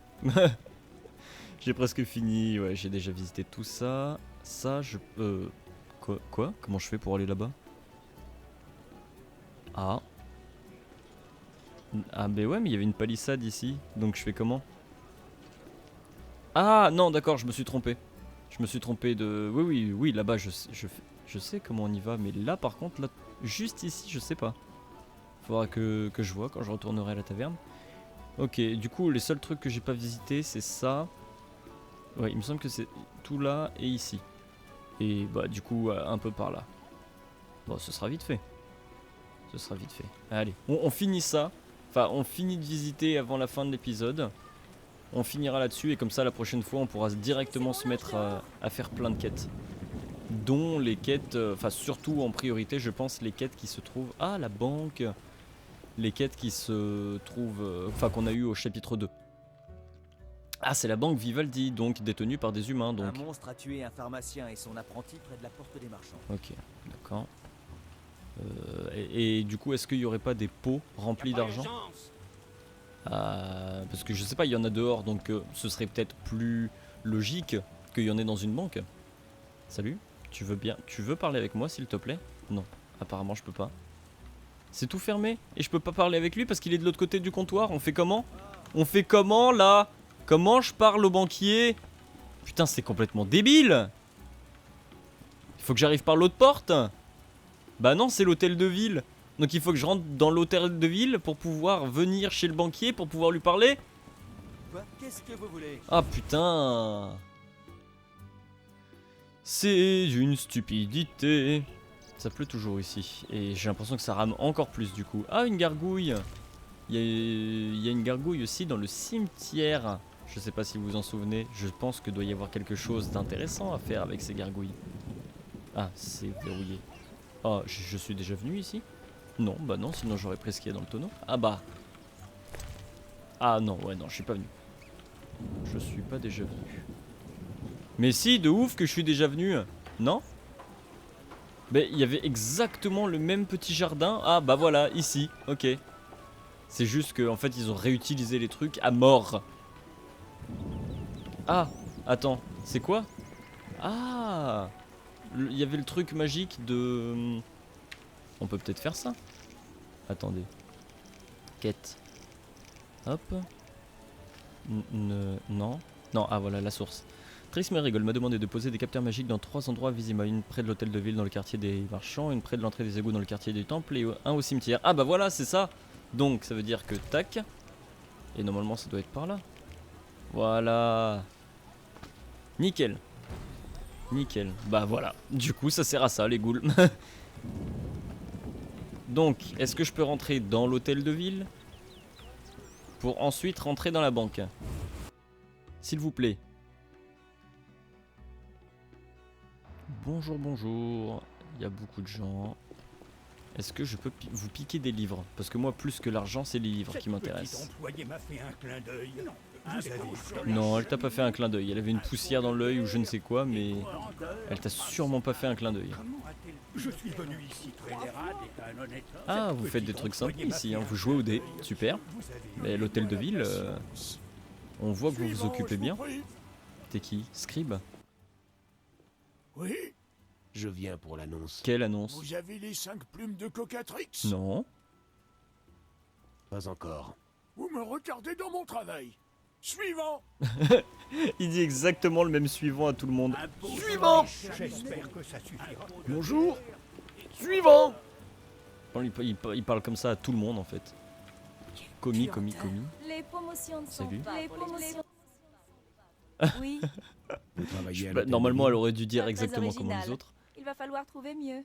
J'ai presque fini, ouais, j'ai déjà visité tout ça. Ça je... Quoi? Comment je fais pour aller là-bas? Ah. Ah bah ouais mais il y avait une palissade ici. Donc je fais comment? Ah non d'accord, je me suis trompé. Je me suis trompé de... Oui, là-bas je sais comment on y va, mais là par contre, là, juste ici, je sais pas. Faudra que je vois quand je retournerai à la taverne. Ok, du coup, les seuls trucs que j'ai pas visités, c'est ça. Ouais, il me semble que c'est tout là et ici. Et bah du coup, un peu par là. Bon, ce sera vite fait. Ce sera vite fait. Allez, on finit ça. Enfin, on finit de visiter avant la fin de l'épisode. On finira là-dessus et comme ça, la prochaine fois, on pourra directement se mettre à faire plein de quêtes. Dont les quêtes, enfin surtout en priorité je pense les quêtes qui se trouvent... Ah la banque. Les quêtes qui se trouvent... Enfin qu'on a eu au chapitre 2. Ah c'est la banque Vivaldi, donc détenue par des humains donc. Un monstre a tué un pharmacien et son apprenti près de la porte des marchands. Ok, d'accord. Et du coup est-ce qu'il n'y aurait pas des pots remplis d'argent? Parce que je sais pas, il y en a dehors donc ce serait peut-être plus logique qu'il y en ait dans une banque. Salut, tu veux parler avec moi s'il te plaît? Non, apparemment je peux pas. C'est tout fermé et je peux pas parler avec lui parce qu'il est de l'autre côté du comptoir. On fait comment? On fait comment là? Comment je parle au banquier? Putain c'est complètement débile. Il faut que j'arrive par l'autre porte. Bah non c'est l'hôtel de ville. Donc il faut que je rentre dans l'hôtel de ville pour pouvoir venir chez le banquier pour pouvoir lui parler. Quoi? Qu'est-ce que vous voulez? Ah putain! C'est une stupidité. Ça pleut toujours ici. Et j'ai l'impression que ça rame encore plus du coup. Ah, une gargouille! Il y a une gargouille aussi dans le cimetière. Je sais pas si vous vous en souvenez. Je pense que doit y avoir quelque chose d'intéressant à faire avec ces gargouilles. Ah, c'est verrouillé. Ah, je suis déjà venu ici? Non, bah non, sinon j'aurais pris ce qu'il y a dans le tonneau. Ah bah. Ah non, ouais, non, je suis pas venu. Je suis pas déjà venu. Mais si, de ouf que je suis déjà venu. Non? Mais il y avait exactement le même petit jardin. Ah bah voilà, ici, ok. C'est juste qu'en fait ils ont réutilisé les trucs à mort. Ah, attends, c'est quoi? Ah, il y avait le truc magique de... On peut peut-être faire ça. Attendez. Quête. Hop. Non. Non, ah voilà la source. Triss Merigold m'a demandé de poser des capteurs magiques dans 3 endroits à Vizima. Une près de l'hôtel de ville dans le quartier des marchands, une près de l'entrée des égouts dans le quartier du temple et un au cimetière. Ah bah voilà, c'est ça. Donc ça veut dire que tac. Et normalement ça doit être par là. Voilà. Nickel. Nickel. Bah voilà. Du coup ça sert à ça les ghouls. Donc est-ce que je peux rentrer dans l'hôtel de ville pour ensuite rentrer dans la banque? S'il vous plaît. Bonjour, bonjour. Il y a beaucoup de gens. Est-ce que je peux vous piquer des livres? Parce que moi, plus que l'argent, c'est les livres qui m'intéressent. Non, elle t'a pas fait un clin d'œil. Elle avait une poussière dans l'œil ou je ne sais quoi, mais elle t'a sûrement pas fait un clin d'œil. Ah, vous faites des trucs sympas ici, hein. Vous jouez au dé, super. Mais l'hôtel de ville, on voit que vous vous occupez bien. T'es qui? Scribe? Oui. Je viens pour l'annonce. Quelle annonce? Vous avez les 5 plumes de Cocatrix? Non. Pas encore. Vous me retardez dans mon travail. Suivant. Il dit exactement le même suivant à tout le monde. Suivant. J'espère que ça suffira. Bonjour. Suivant. Il parle comme ça à tout le monde en fait. Commis. Les promotions ne sont Salut. pas Les pour les promotions. Oui, Normalement elle aurait dû dire Pas très exactement comme original. les autres. il va falloir trouver mieux.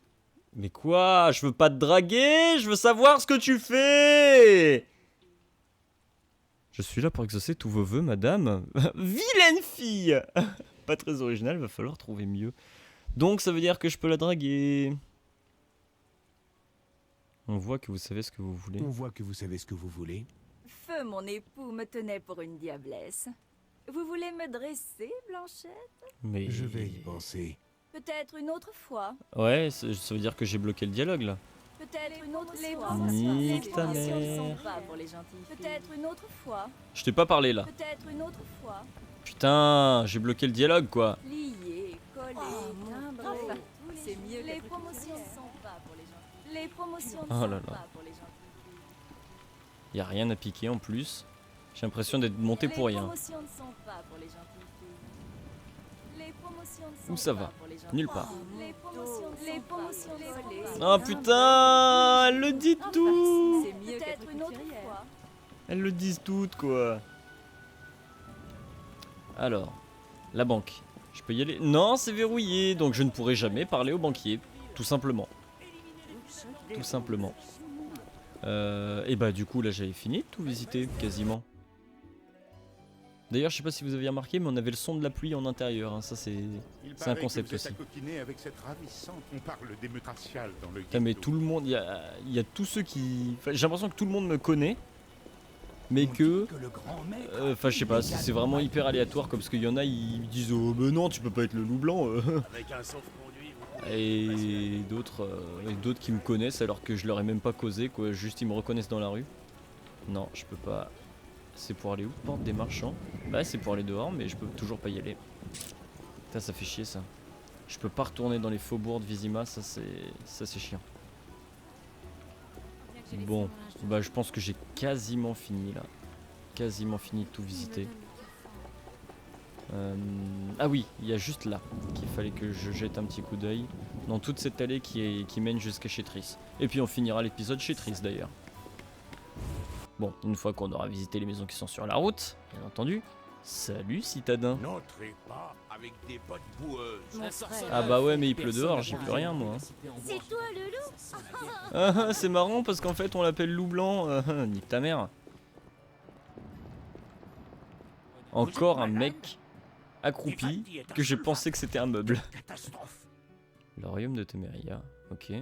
Mais quoi? Je veux pas te draguer, je veux savoir ce que tu fais. Je suis là pour exaucer tous vos vœux, madame. Vilaine fille. Pas très original, va falloir trouver mieux. Donc ça veut dire que je peux la draguer. On voit que vous savez ce que vous voulez. On voit que vous savez ce que vous voulez. Feu, mon époux, me tenait pour une diablesse. Vous voulez me dresser, Blanchette? Mais... Je vais y penser. Peut-être une autre fois. Ouais, ça veut dire que j'ai bloqué le dialogue là. Peut-être une autre Les fois. promotions. Nique Les ta promotions ne sont mère. pas pour les gentilles filles. Peut-être une autre fois. Je t'ai pas parlé là. Peut-être une autre fois. Putain, j'ai bloqué le dialogue quoi. Lié, collé, timbré. Dieu. C'est mieux. Les qu'être promotions cuillère. ne sont pas pour les gentilles. Les promotions Oh ne là sont là. pas pour les gentilles. Y a rien à piquer en plus. J'ai l'impression d'être monté pour Les rien. promotions ne sont pas pour les gentilles filles. Les promotions ne sont Où ça pas va? pour les gentilles Nulle part. filles. Les promotions ne sont pas. Ah putain, elles le dit tout. C'est mieux qu'être une autre fois. Elles le disent toutes quoi. Alors, la banque. Je peux y aller? Non, c'est verrouillé, donc je ne pourrai jamais parler au banquier. Tout simplement. Tout simplement. Et bah du coup là j'avais fini de tout visiter, quasiment. D'ailleurs je sais pas si vous aviez remarqué mais on avait le son de la pluie en intérieur, hein. Ça c'est un concept aussi. Avec cette ravissante, on parle d'émeute raciale dans le Putain, mais tout le monde, il y a tous ceux qui... Enfin, j'ai l'impression que tout le monde me connaît. Mais que... Enfin je sais pas, c'est vraiment hyper aléatoire quoi, parce qu'il y en a ils disent oh mais non tu peux pas être le loup blanc. Avec un sauf-conduit. Et d'autres qui me connaissent alors que je leur ai même pas causé quoi, juste ils me reconnaissent dans la rue. Non je peux pas. C'est pour aller où? Porte des marchands. Bah c'est pour aller dehors mais je peux toujours pas y aller. Putain ça fait chier ça. Je peux pas retourner dans les faubourgs de Vizima, ça c'est chiant. Bon, bah je pense que j'ai quasiment fini là. Quasiment fini de tout visiter. Ah oui, il y a juste là qu'il fallait que je jette un petit coup d'œil dans toute cette allée qui mène jusqu'à chez Triss. Et puis on finira l'épisode chez Triss d'ailleurs. Bon, une fois qu'on aura visité les maisons qui sont sur la route, bien entendu. Salut citadin. N'entrez pas avec des bottes boueuses. Ah bah ouais, mais il pleut dehors, j'y peux rien moi. C'est toi le loup? Ah, c'est marrant parce qu'en fait on l'appelle loup blanc. Nique ta mère. Encore un mec accroupi que j'ai pensé que c'était un meuble. Le royaume de Temeria, ok.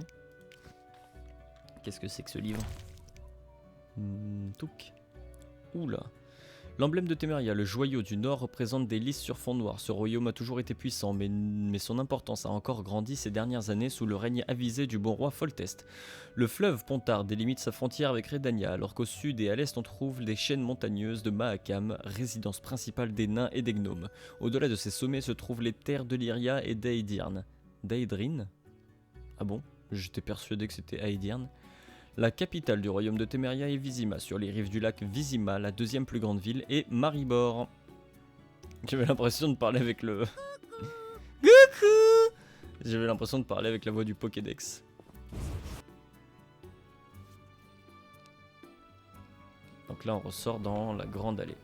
Qu'est-ce que c'est que ce livre? Touk. Oula. L'emblème de Temeria, le joyau du Nord, représente des lys sur fond noir. Ce royaume a toujours été puissant, mais son importance a encore grandi ces dernières années sous le règne avisé du bon roi Foltest. Le fleuve Pontard délimite sa frontière avec Redania, alors qu'au sud et à l'est on trouve les chaînes montagneuses de Mahakam, résidence principale des nains et des gnomes. Au-delà de ces sommets se trouvent les terres de Lyria et d'Aedirn. D'Aedrin? Ah bon? J'étais persuadé que c'était Aedirn. La capitale du royaume de Temeria est Vizima, sur les rives du lac Vizima, la deuxième plus grande ville est Maribor. J'avais l'impression de parler avec le... Coucou. J'avais l'impression de parler avec la voix du Pokédex. Donc là on ressort dans la grande allée.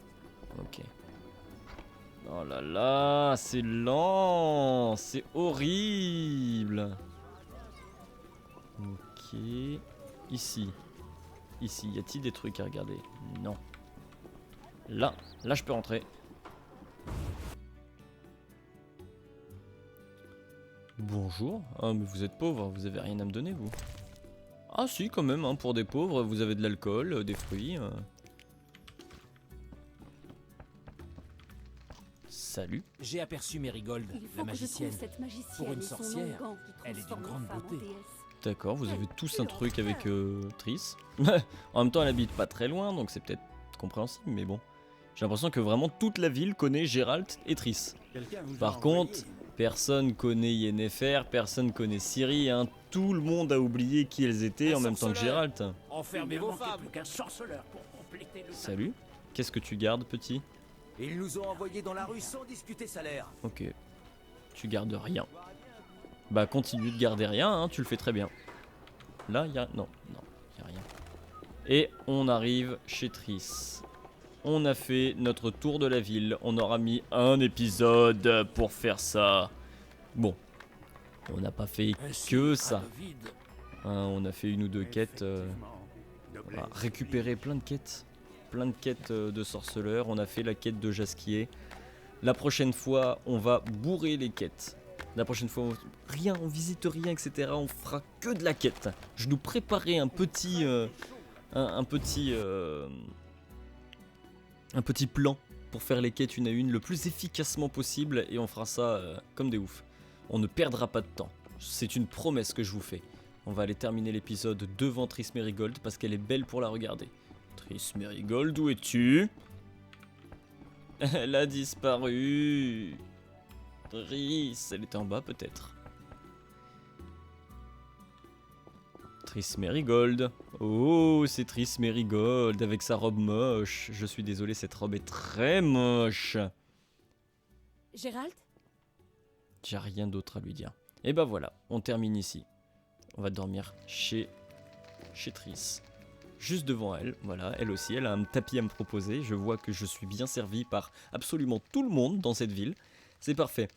Ok. Oh là là, c'est lent, c'est horrible. Ok. Ici, y a-t-il des trucs à regarder? Non. Là je peux rentrer. Bonjour. Ah mais vous êtes pauvre, vous avez rien à me donner vous? Ah si quand même, hein, pour des pauvres, vous avez de l'alcool, des fruits. Salut. J'ai aperçu Mérigold, la magicienne. Pour une sorcière, elle est d'une grande beauté. D'accord, vous avez tous un truc avec Triss. En même temps, elle habite pas très loin, donc c'est peut-être compréhensible, mais bon. J'ai l'impression que vraiment toute la ville connaît Geralt et Triss. Par contre, personne connaît Yennefer, personne connaît Ciri, hein. Tout le monde a oublié qui elles étaient en même temps que Geralt. Enfermez vos femmes. Salut, qu'est-ce que tu gardes, petit? Ils nous ont envoyés dans la rue sans discuter salaire. Ok, tu gardes rien. Bah continue de garder rien, hein, tu le fais très bien. Là, y a... Non, y a rien. Et on arrive chez Triss. On a fait notre tour de la ville. On aura mis un épisode pour faire ça. Bon, on n'a pas fait que ça. Hein, on a fait une ou deux quêtes. On a récupéré plein de quêtes. Plein de quêtes de sorceleurs. On a fait la quête de Jasquier. La prochaine fois, on va bourrer les quêtes. La prochaine fois, on visite rien, etc. On fera que de la quête. Je nous préparais un petit plan pour faire les quêtes une à une le plus efficacement possible et on fera ça comme des oufs. On ne perdra pas de temps. C'est une promesse que je vous fais. On va aller terminer l'épisode devant Triss Merigold parce qu'elle est belle pour la regarder. Triss Merigold, où es-tu? Elle a disparu. Triss, elle était en bas peut-être. Triss Merigold. Oh, c'est Triss Merigold avec sa robe moche. Je suis désolé, cette robe est très moche. Gérald? J'ai rien d'autre à lui dire. Et bah voilà, on termine ici. On va dormir chez Triss. Juste devant elle, voilà, elle aussi, elle a un tapis à me proposer. Je vois que je suis bien servi par absolument tout le monde dans cette ville. C'est parfait.